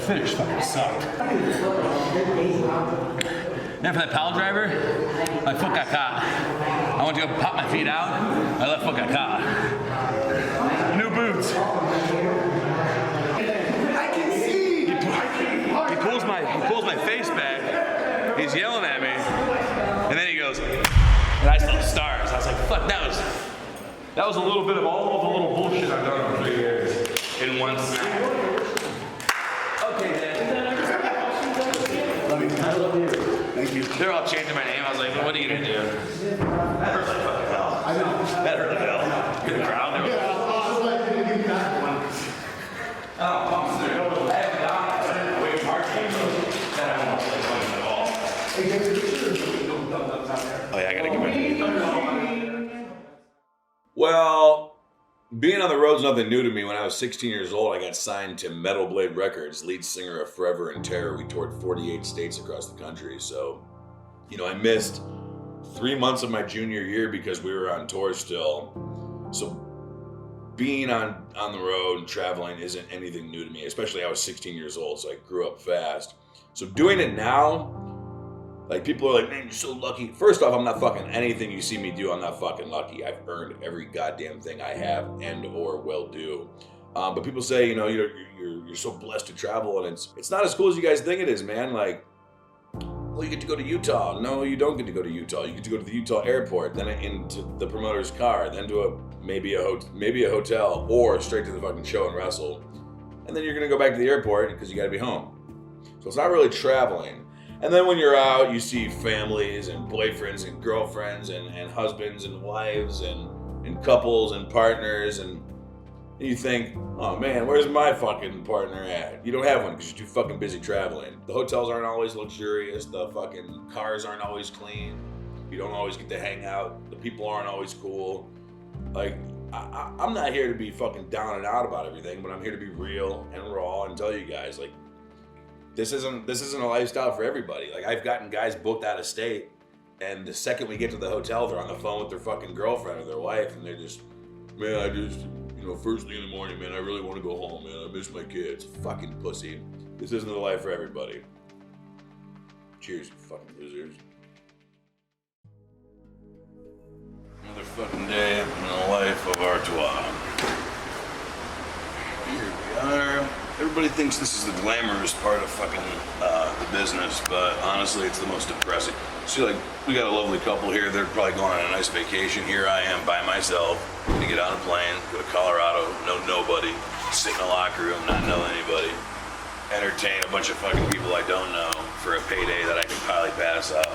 finish fucking sucked. Then for that pile driver, my foot got caught. I went to go pop my feet out, my left foot got caught. New boots. I can see. He pulls my face back. He's yelling at me, and then he goes, and I saw the stars. I was like, fuck, that was a little bit of all the little bullshit I've done over 3 years in one smack. Okay, Dad. Love you. Thank you. They're all chanting my name. I was like, what are you gonna do? That hurt like fucking hell. I know. That hurt like hell. In the crowd, they were like, oh, I haven't got way hard that I won't play fucking at all. Oh yeah, I gotta get back. Well, being on the road's nothing new to me. When I was 16 years old, I got signed to Metal Blade Records, lead singer of Forever and Terror. We toured 48 states across the country. So, I missed 3 months of my junior year because we were on tour still. So being on the road and traveling isn't anything new to me, especially I was 16 years old, so I grew up fast. So doing it now, like, people are like, man, you're so lucky. First off, I'm not fucking anything you see me do. I'm not fucking lucky. I've earned every goddamn thing I have and or will do. But people say, you're so blessed to travel, and it's not as cool as you guys think it is, man. Like, well, you get to go to Utah. No, you don't get to go to Utah. You get to go to the Utah airport, then into the promoter's car, then to maybe a hotel, or straight to the fucking show and wrestle. And then you're gonna go back to the airport because you gotta be home. So it's not really traveling. And then when you're out, you see families and boyfriends and girlfriends and husbands and wives and couples and partners, and you think, oh man, where's my fucking partner at? You don't have one because you're too fucking busy traveling. The hotels aren't always luxurious. The fucking cars aren't always clean. You don't always get to hang out. The people aren't always cool. Like, I'm not here to be fucking down and out about everything, but I'm here to be real and raw and tell you guys, like, this isn't a lifestyle for everybody. Like, I've gotten guys booked out of state, and the second we get to the hotel, they're on the phone with their fucking girlfriend or their wife, and they're just, man, I just, first thing in the morning, man, I really want to go home, man. I miss my kids. Fucking pussy. This isn't the life for everybody. Cheers, you fucking losers. Another fucking day in the life of Artois. Here we are. Everybody thinks this is the glamorous part of fucking the business, but honestly, it's the most depressing. See, like, we got a lovely couple here. They're probably going on a nice vacation. Here I am by myself, to get on a plane, go to Colorado, know nobody, sit in a locker room, not know anybody, entertain a bunch of fucking people I don't know for a payday that I can probably pass up.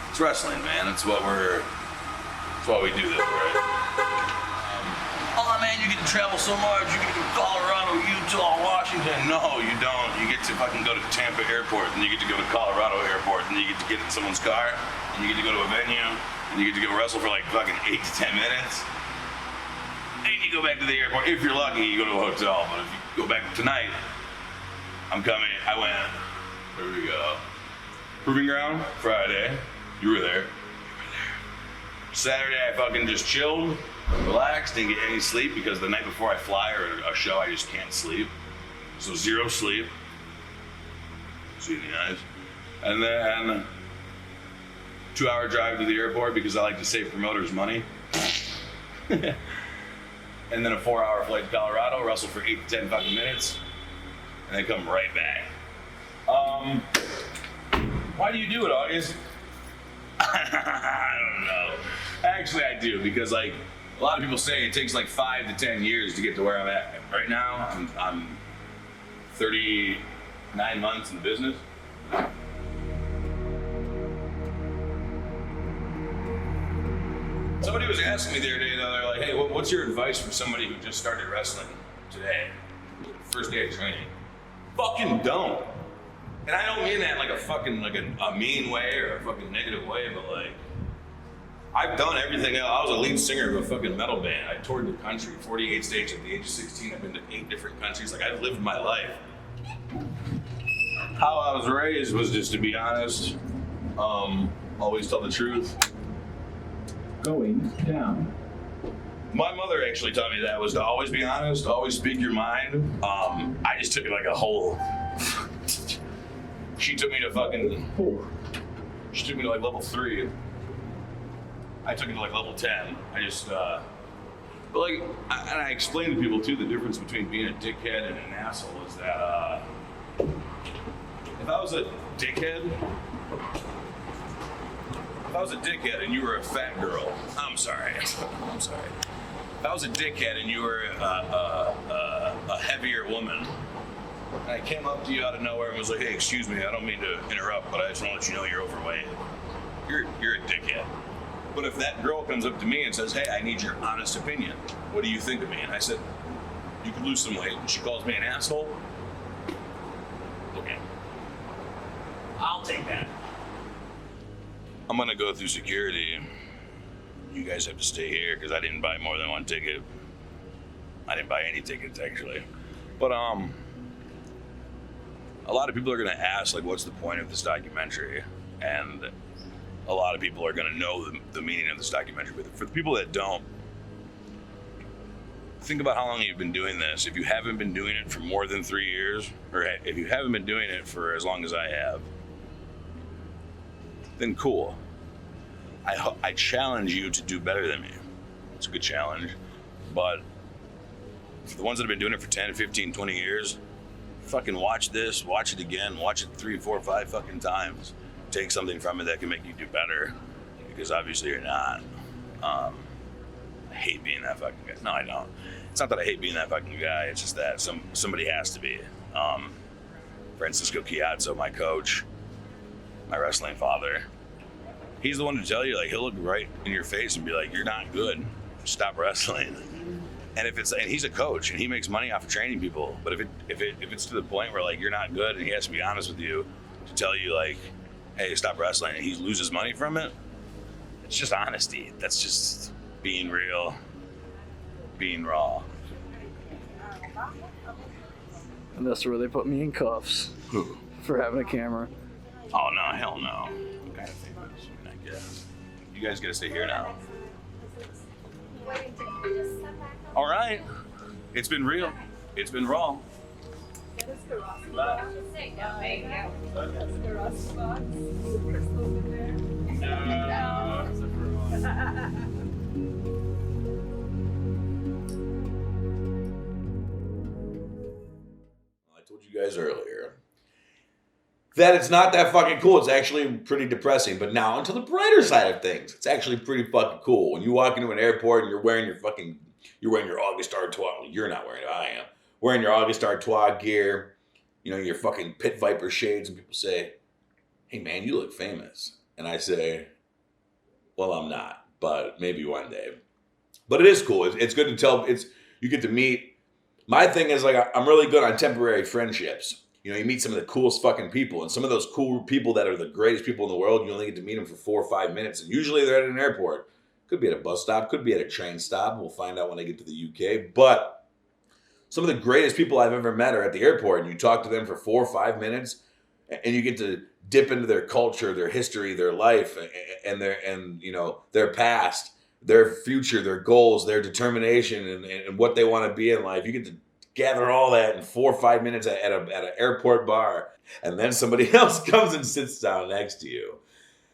It's wrestling, man. It's what we do this, right? Oh man, you get to travel so much. You get to go to Colorado, Utah, Washington. No, you don't. You get to fucking go to Tampa Airport, and you get to go to Colorado Airport, and you get to get in someone's car, and you get to go to a venue, and you get to go wrestle for like fucking 8 to 10 minutes. And you go back to the airport. If you're lucky, you go to a hotel. But if you go back tonight, I'm coming. I went. Here we go. Proving Ground, Friday. You were there. Saturday, I fucking just chilled, relaxed, didn't get any sleep because the night before I fly or a show, I just can't sleep. So 0 sleep. See the eyes. And then 2-hour drive to the airport because I like to save promoters money. And then a 4-hour flight to Colorado, wrestle for 8 to 10 fucking minutes, and then come right back. Why do you do it, August? I don't know. Actually, I do, because like a lot of people say it takes like 5 to 10 years to get to where I'm at. Right now, I'm 39 months in the business. Somebody was asking me the other day, they're like, hey, what's your advice for somebody who just started wrestling today? First day of training. Fucking don't. And I don't mean that like a fucking, like a mean way or a fucking negative way, but like, I've done everything else. I was a lead singer of a fucking metal band. I toured the country, 48 states at the age of 16. I've been to 8 different countries. Like, I've lived my life. How I was raised was just to be honest, always tell the truth. Going down. My mother actually taught me that was to always be honest, always speak your mind. I just took it like a whole. She took me to like level 3. I took it to like level 10. I just, but like, I explained to people too the difference between being a dickhead and an asshole is that if I was a dickhead and you were a fat girl, I'm sorry. If I was a dickhead and you were a heavier woman, and I came up to you out of nowhere and was like, hey, excuse me, I don't mean to interrupt, but I just want to let you know you're overweight. You're a dickhead. But if that girl comes up to me and says, hey, I need your honest opinion, what do you think of me? And I said, you could lose some weight. And she calls me an asshole. Okay. I'll take that. I'm gonna go through security. You guys have to stay here because I didn't buy more than one ticket. I didn't buy any tickets actually. But a lot of people are gonna ask like, what's the point of this documentary? And a lot of people are gonna know the meaning of this documentary. But for the people that don't, think about how long you've been doing this. If you haven't been doing it for more than 3 years, or if you haven't been doing it for as long as I have, then cool. I challenge you to do better than me. It's a good challenge. But for the ones that have been doing it for 10, 15, 20 years, fucking watch this, watch it again, watch it 3, 4, 5 fucking times. Take something from it that can make you do better, because obviously you're not. I hate being that fucking guy. No, I don't. It's not that I hate being that fucking guy, it's just that somebody has to be. Francisco Ciastso, my coach, my wrestling father, he's the one to tell you, like, he'll look right in your face and be like, you're not good, stop wrestling. And he's a coach and he makes money off of training people, but if it's to the point where like you're not good and he has to be honest with you to tell you like, hey, stop wrestling, and he loses money from it, it's just honesty. That's just being real, being raw. And that's where they put me in cuffs. Who? For having a camera. Oh no, hell no. What kind of thing is it, I guess? You guys gotta stay here now. All right. It's been real. It's been raw. Bye. I told you guys earlier that it's not that fucking cool. It's actually pretty depressing. But now onto the brighter side of things. It's actually pretty fucking cool. When you walk into an airport and you're wearing your August Artois. Well, you're not wearing it. I am. Wearing your August Artois gear. You know, your fucking Pit Viper shades. And people say, hey man, you look famous. And I say, well, I'm not. But maybe one day. But it is cool. It's good to tell. You get to meet. My thing is like, I'm really good on temporary friendships. You know, you meet some of the coolest fucking people, and some of those cool people that are the greatest people in the world, you only get to meet them for 4 or 5 minutes, and usually they're at an airport. Could be at a bus stop, could be at a train stop. We'll find out when I get to the UK. But some of the greatest people I've ever met are at the airport, and you talk to them for 4 or 5 minutes, and you get to dip into their culture, their history, their life, and their past, their future, their goals, their determination, and what they want to be in life. You get to gather all that in 4 or 5 minutes at an airport bar, and then somebody else comes and sits down next to you.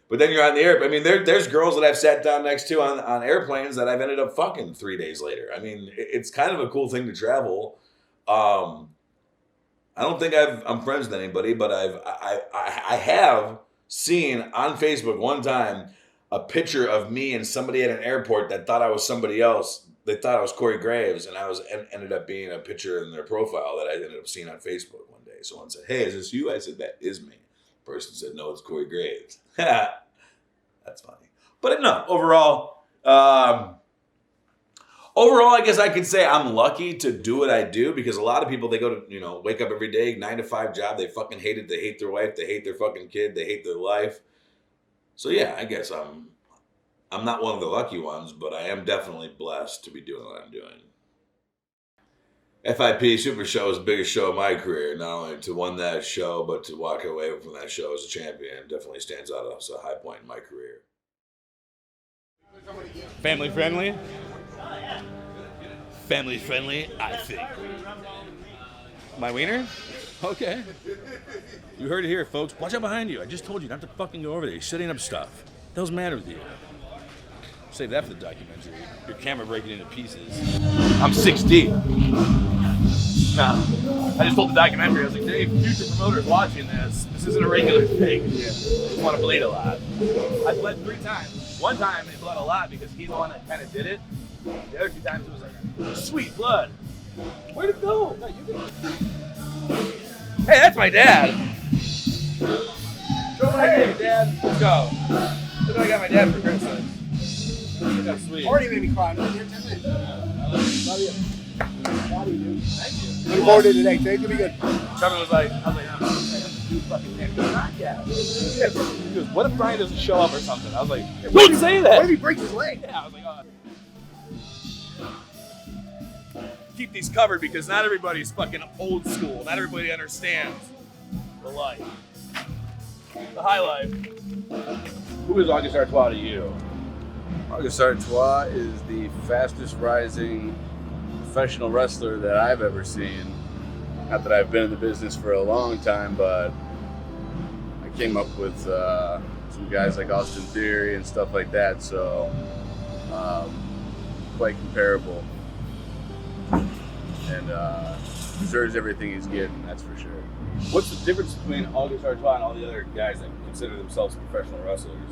But then you're on the airplane. I mean, there's girls that I've sat down next to on airplanes that I've ended up fucking 3 days later. I mean, it's kind of a cool thing to travel. I don't think I'm friends with anybody, but I have seen on Facebook one time a picture of me and somebody at an airport that thought I was somebody else. They thought I was Corey Graves, and ended up being a picture in their profile that I ended up seeing on Facebook one day. Someone said, hey, is this you? I said, that is me. The person said, no, it's Corey Graves. That's funny. But no, overall, I guess I could say I'm lucky to do what I do, because a lot of people, they go to, wake up every day, 9 to 5 job. They fucking hate it. They hate their wife. They hate their fucking kid. They hate their life. So yeah, I guess I'm not one of the lucky ones, but I am definitely blessed to be doing what I'm doing. FIP Super Show is the biggest show of my career. Not only to win that show, but to walk away from that show as a champion definitely stands out as a high point in my career. Family friendly? Family friendly, I think. My wiener? Okay. You heard it here, folks. Watch out behind you. I just told you not to fucking go over there. You're setting up stuff. What the hell's the matter with you? Save that for the documentary. Your camera breaking into pieces. I'm 6 deep. Nah. I just told the documentary, I was like, Dave, future promoters watching this. This isn't a regular thing. I just want to bleed a lot. I bled 3 times. One time it bled a lot because he's the one that kind of did it. The other 2 times it was like, sweet blood. Where'd it go? No, you can... Hey, that's my dad. Hey, Dad, let's go. Look what I got my dad for Christmas. Look how sweet. Already made me cry. I'm here 10 minutes. Love you. Love you, dude. Thank you. Looking forward to today. Today's gonna be good. Trevin was like, I was like, oh, dude, fucking man. Not yet. He goes, what if Brian doesn't show up or something? I was like, don't say that. What if he breaks his leg? Yeah, I was like, oh. Keep these covered because not everybody's fucking old school. Not everybody understands the life. The high life. Who is August Artois to you? August Artois is the fastest rising professional wrestler that I've ever seen. Not that I've been in the business for a long time, but I came up with some guys like Austin Theory and stuff like that, so quite comparable. And deserves everything he's getting, that's for sure. What's the difference between August Artois and all the other guys that consider themselves professional wrestlers?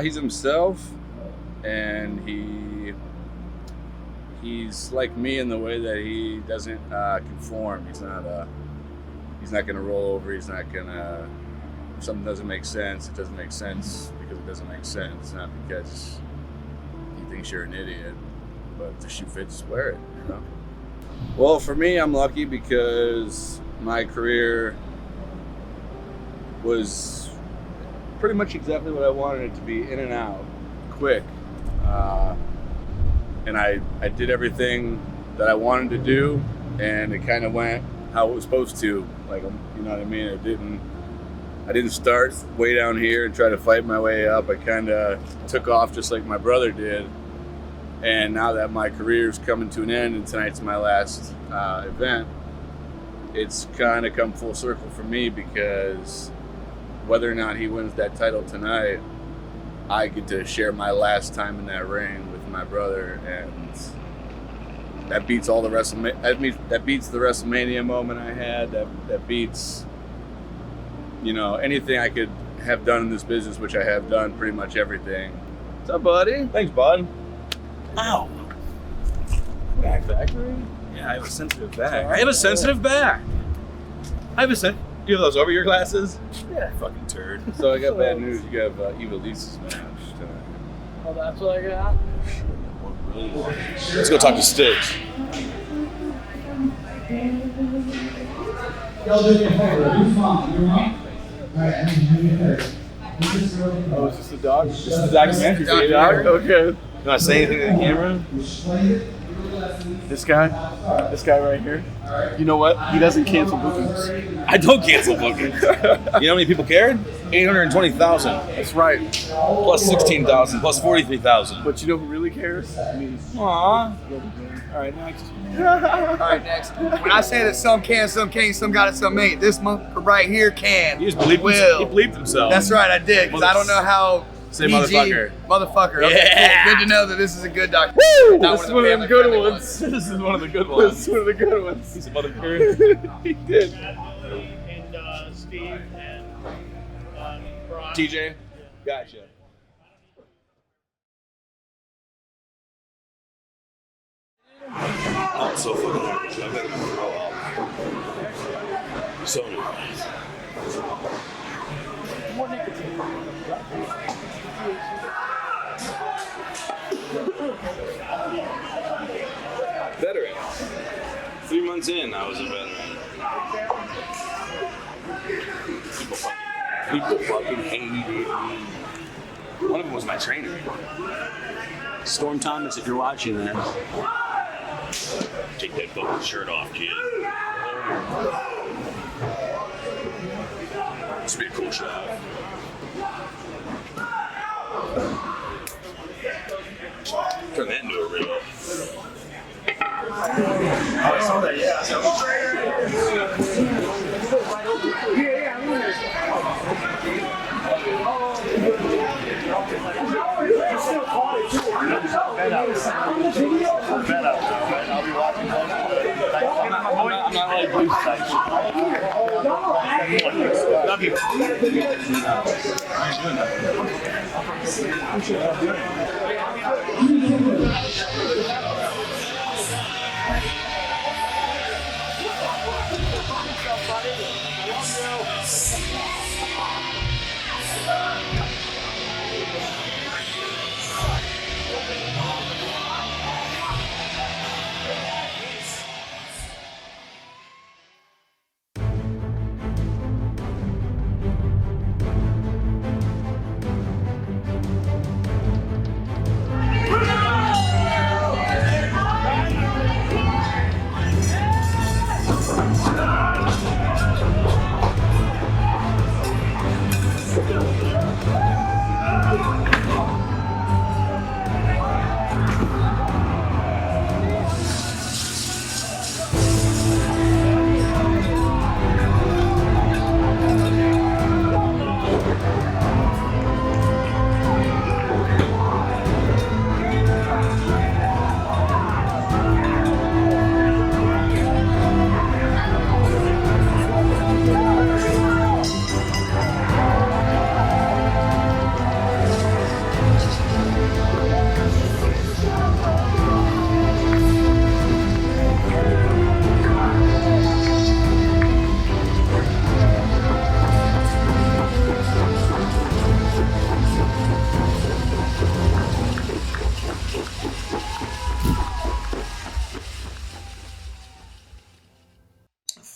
He's himself, and he's like me in the way that he doesn't conform. He's not gonna roll over. He's not gonna. If something doesn't make sense, it doesn't make sense because it doesn't make sense, not because he thinks you're an idiot. But if the shoe fits, wear it. You know. Well, for me, I'm lucky because my career was pretty much exactly what I wanted it to be, in and out, quick. And I did everything that I wanted to do, and it kind of went how it was supposed to. Like, you know what I mean? I didn't start way down here and try to fight my way up. I kind of took off just like my brother did. And now that my career's coming to an end and tonight's my last event, it's kind of come full circle for me because whether or not he wins that title tonight, I get to share my last time in that ring with my brother, and that beats all the that beats the WrestleMania moment I had. That beats, you know, anything I could have done in this business, which I have done pretty much everything. What's up, buddy? Thanks, bud. Ow. Back factory? Yeah, I have a sensitive back. I have a sensitive back. You have those over your glasses? Yeah, fucking turd. So I got bad news. You have Eva Lisa's match tonight. Oh, that's what I got? Let's go talk to Stiggs. Y'all do me a favor. Who's mom? Your mom? Alright, I need to do me a favor. Oh, is this the dog? This is the documentary. This is the dog? Okay. You want to say anything to the camera? This guy right here. You know what? He doesn't cancel bookings. I don't cancel bookings. You know how many people cared? 820,000. That's right. Plus 16,000. Plus 43,000. But you know who really cares? Me. Aww. All right, next. All right, next. When I say that some can, some can't, some got it, some ain't, this motherfucker right here can. He just bleeped will. He bleeped himself. That's right, I did, because I don't know how. Say PG, motherfucker. Motherfucker. Okay, Yeah. cool. Good to know that this is a good document. Woo! Not This is one of the good family-friendly ones. This is one of the good ones. This is one of the good ones. He's a motherfucker. He did. And Steve and Brian. TJ? Gotcha. I'm so fucking hungry. I gotta throw up. So nice. Veteran. 3 months in, I was a veteran. People fucking hated me. One of them was my trainer. Storm Thomas, if you're watching that. Take that fucking shirt off, kid. This would be a cool shot. I'm not like blue type. Love you.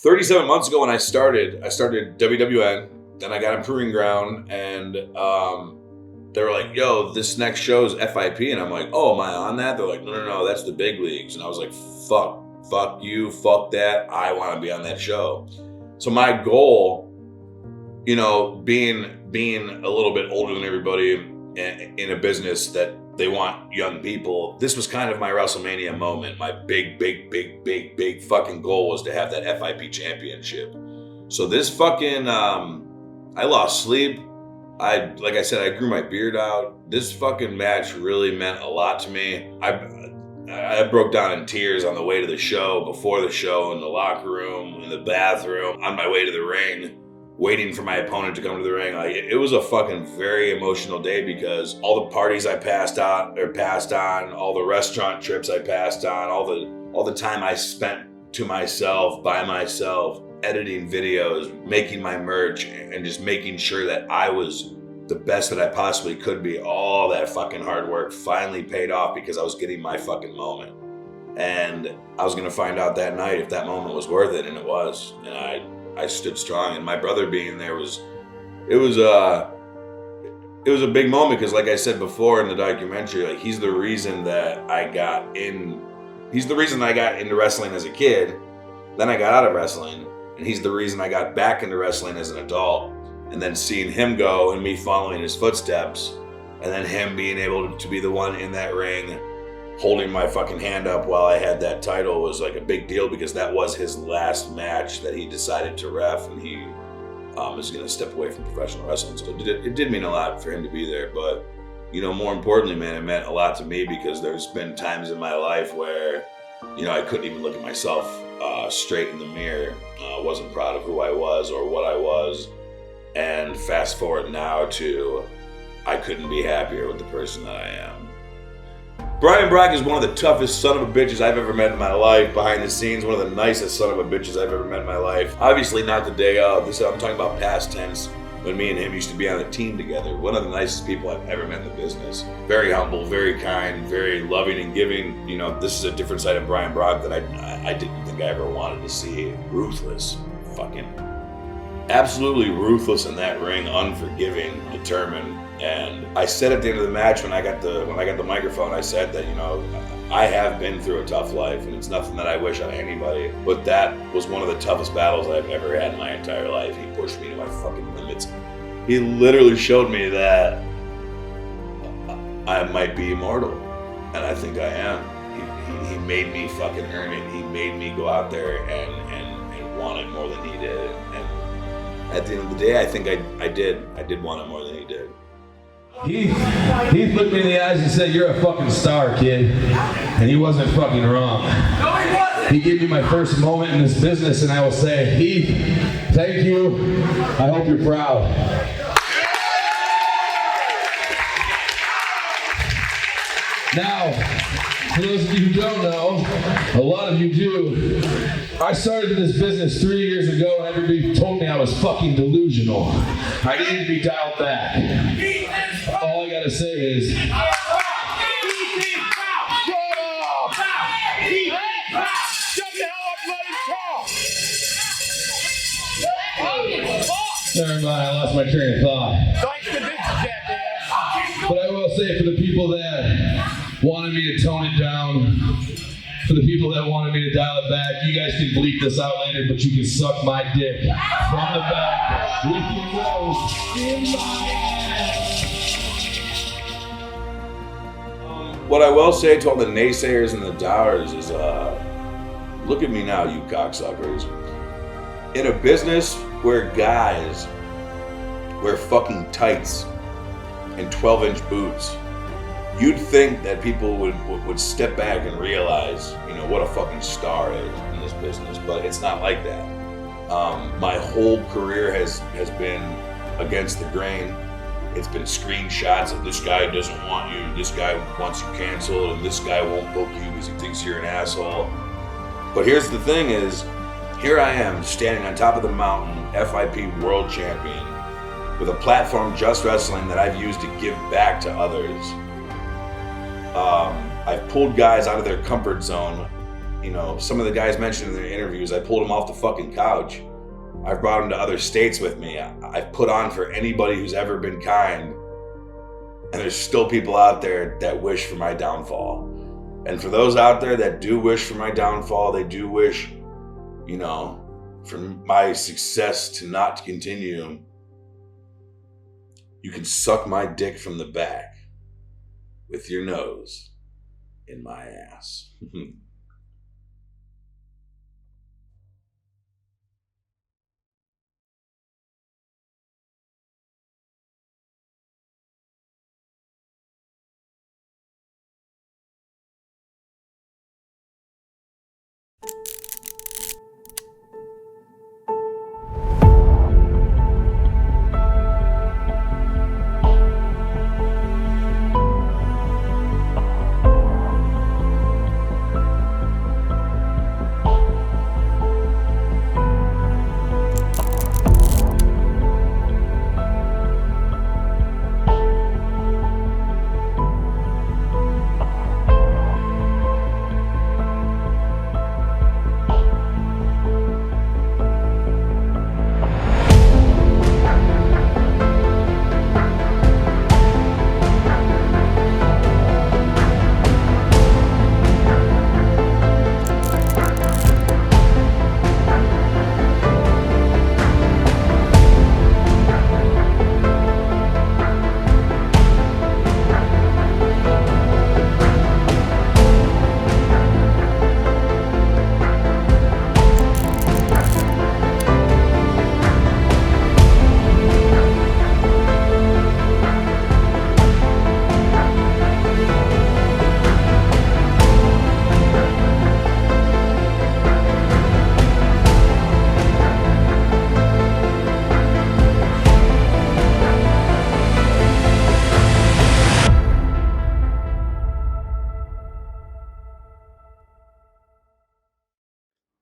$37 months ago when I started WWN, then I got in Proving Ground, and they were like, yo, this next show is FIP, and I'm like, oh, am I on that? They're like, no, that's the big leagues. And I was like, fuck you, fuck that, I want to be on that show. So my goal, you know, being a little bit older than everybody in a business that they want young people, this was kind of my WrestleMania moment. My big fucking goal was to have that FIP championship. So this fucking, I lost sleep. Like I said, I grew my beard out. This fucking match really meant a lot to me. I broke down in tears on the way to the show, before the show, in the locker room, in the bathroom, on my way to the ring, waiting for my opponent to come to the ring. Like, it was a fucking very emotional day because all the parties I passed on, all the restaurant trips I passed on, all the time I spent to myself, by myself, editing videos, making my merch, and just making sure that I was the best that I possibly could be. All that fucking hard work finally paid off because I was getting my fucking moment. And I was gonna find out that night if that moment was worth it, and it was. And I stood strong, and my brother being there was a big moment because, like I said before in the documentary, like, he's the reason that I got into wrestling as a kid. Then I got out of wrestling, and he's the reason I got back into wrestling as an adult. And then seeing him go and me following his footsteps, and then him being able to be the one in that ring holding my fucking hand up while I had that title was like a big deal because that was his last match that he decided to ref, and he is going to step away from professional wrestling. So it did mean a lot for him to be there. But, you know, more importantly, man, it meant a lot to me because there's been times in my life where, you know, I couldn't even look at myself straight in the mirror. Wasn't proud of who I was or what I was. And fast forward now to I couldn't be happier with the person that I am. Brian Brock is one of the toughest son of a bitches I've ever met in my life. Behind the scenes, one of the nicest son of a bitches I've ever met in my life. Obviously not the day of. I'm talking about past tense, when me and him used to be on a team together. One of the nicest people I've ever met in the business. Very humble, very kind, very loving and giving. You know, this is a different side of Brian Brock that I didn't think I ever wanted to see. Ruthless. Fucking absolutely ruthless in that ring, unforgiving, determined. And I said at the end of the match when I got the microphone, I said that, you know, I have been through a tough life and it's nothing that I wish on anybody, but that was one of the toughest battles I've ever had in my entire life. He pushed me to my fucking limits. He literally showed me that I might be immortal, and I think I am. He made me fucking earn it. He made me go out there and want it more than he did. And at the end of the day, I think I did want it more than he did. Heath looked me in the eyes and said, "You're a fucking star, kid." And he wasn't fucking wrong. He gave me my first moment in this business, and I will say, Heath, thank you. I hope you're proud. Now, for those of you who don't know, a lot of you do, I started this business 3 years ago and everybody told me I was fucking delusional. I needed to be dialed back. All I gotta say is, never mind, I lost my train of thought. But I will say, for the people that wanted me to tone it down, for the people that wanted me to dial it back, you guys can bleep this out later, but you can suck my dick from the back with your nose in my ass. What I will say to all the naysayers and the doubters is, look at me now, you cocksuckers. In a business where guys wear fucking tights and 12-inch boots, you'd think that people would step back and realize, you know, what a fucking star is in this business, but it's not like that. My whole career has been against the grain. It's been screenshots of this guy doesn't want you, this guy wants you canceled, and this guy won't book you because he thinks you're an asshole. But here's the thing is, here I am standing on top of the mountain, FIP world champion, with a platform, Just Wrestling, that I've used to give back to others. I've pulled guys out of their comfort zone. You know, some of the guys mentioned in their interviews, I pulled them off the fucking couch. I've brought them to other states with me. I've put on for anybody who's ever been kind. And there's still people out there that wish for my downfall. And for those out there that do wish for my downfall, they do wish, you know, for my success to not continue, you can suck my dick from the back with your nose in my ass.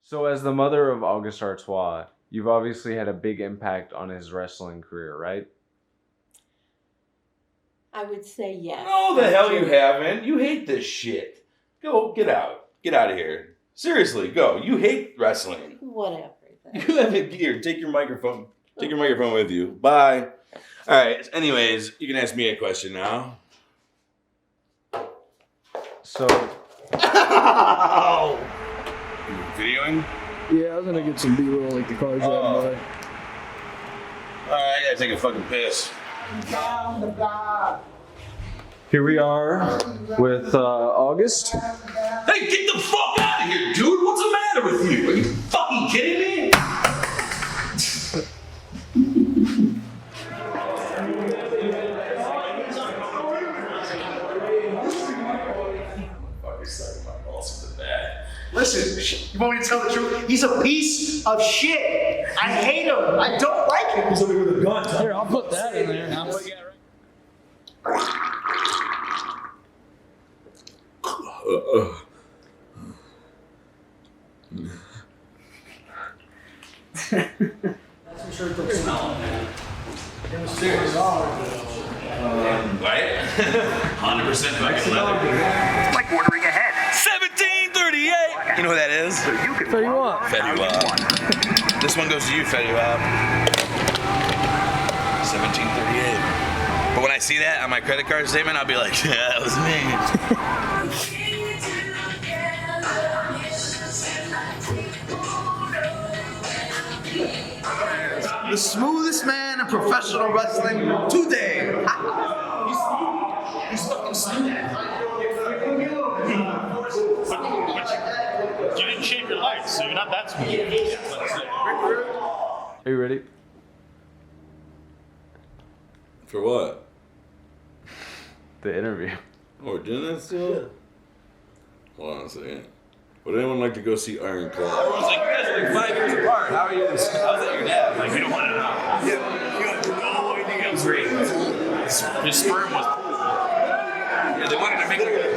So as the mother of August Artois, you've obviously had a big impact on his wrestling career, right? I would say yes. No, the hell you haven't. You hate this shit. Go, get out. Get out of here. Seriously, go. You hate wrestling. Whatever. You have it here. Take your microphone. Take your microphone with you. Bye. All right. Anyways, you can ask me a question now. So. Ow! You videoing? Yeah, I was gonna get some B-roll like the cars driving by. Alright, I gotta take a fucking piss. Here we are with August. Hey, get the fuck out of here, dude! What's the matter with you? Are you fucking kidding me? Listen, you want me to tell the truth? He's a piece of shit. I hate him. I don't like him. He's over here with a gun. Here, I'll put that in there. I'll put, I'm sure it took smell. It was serious. Right? 100% fucking leather. It's like ordering ahead. 1738! You know who that is? Fetty Wap. Fetty Wap. This one goes to you, Fetty Wap. 1738. But when I see that on my credit card statement, I'll be like, yeah, that was me. The smoothest man in professional wrestling today. He's fucking smooth. You didn't shave your legs, so you're not that smooth. Are you ready? For what? The interview. Oh, we're doing that still? Hold on a second. Would anyone like to go see Iron Claw? Everyone's like, you guys are like 5 years apart. How are you? How's that your dad? I'm like, we don't want to know. You have no idea. It was great. His sperm was. Yeah, they wanted to make like a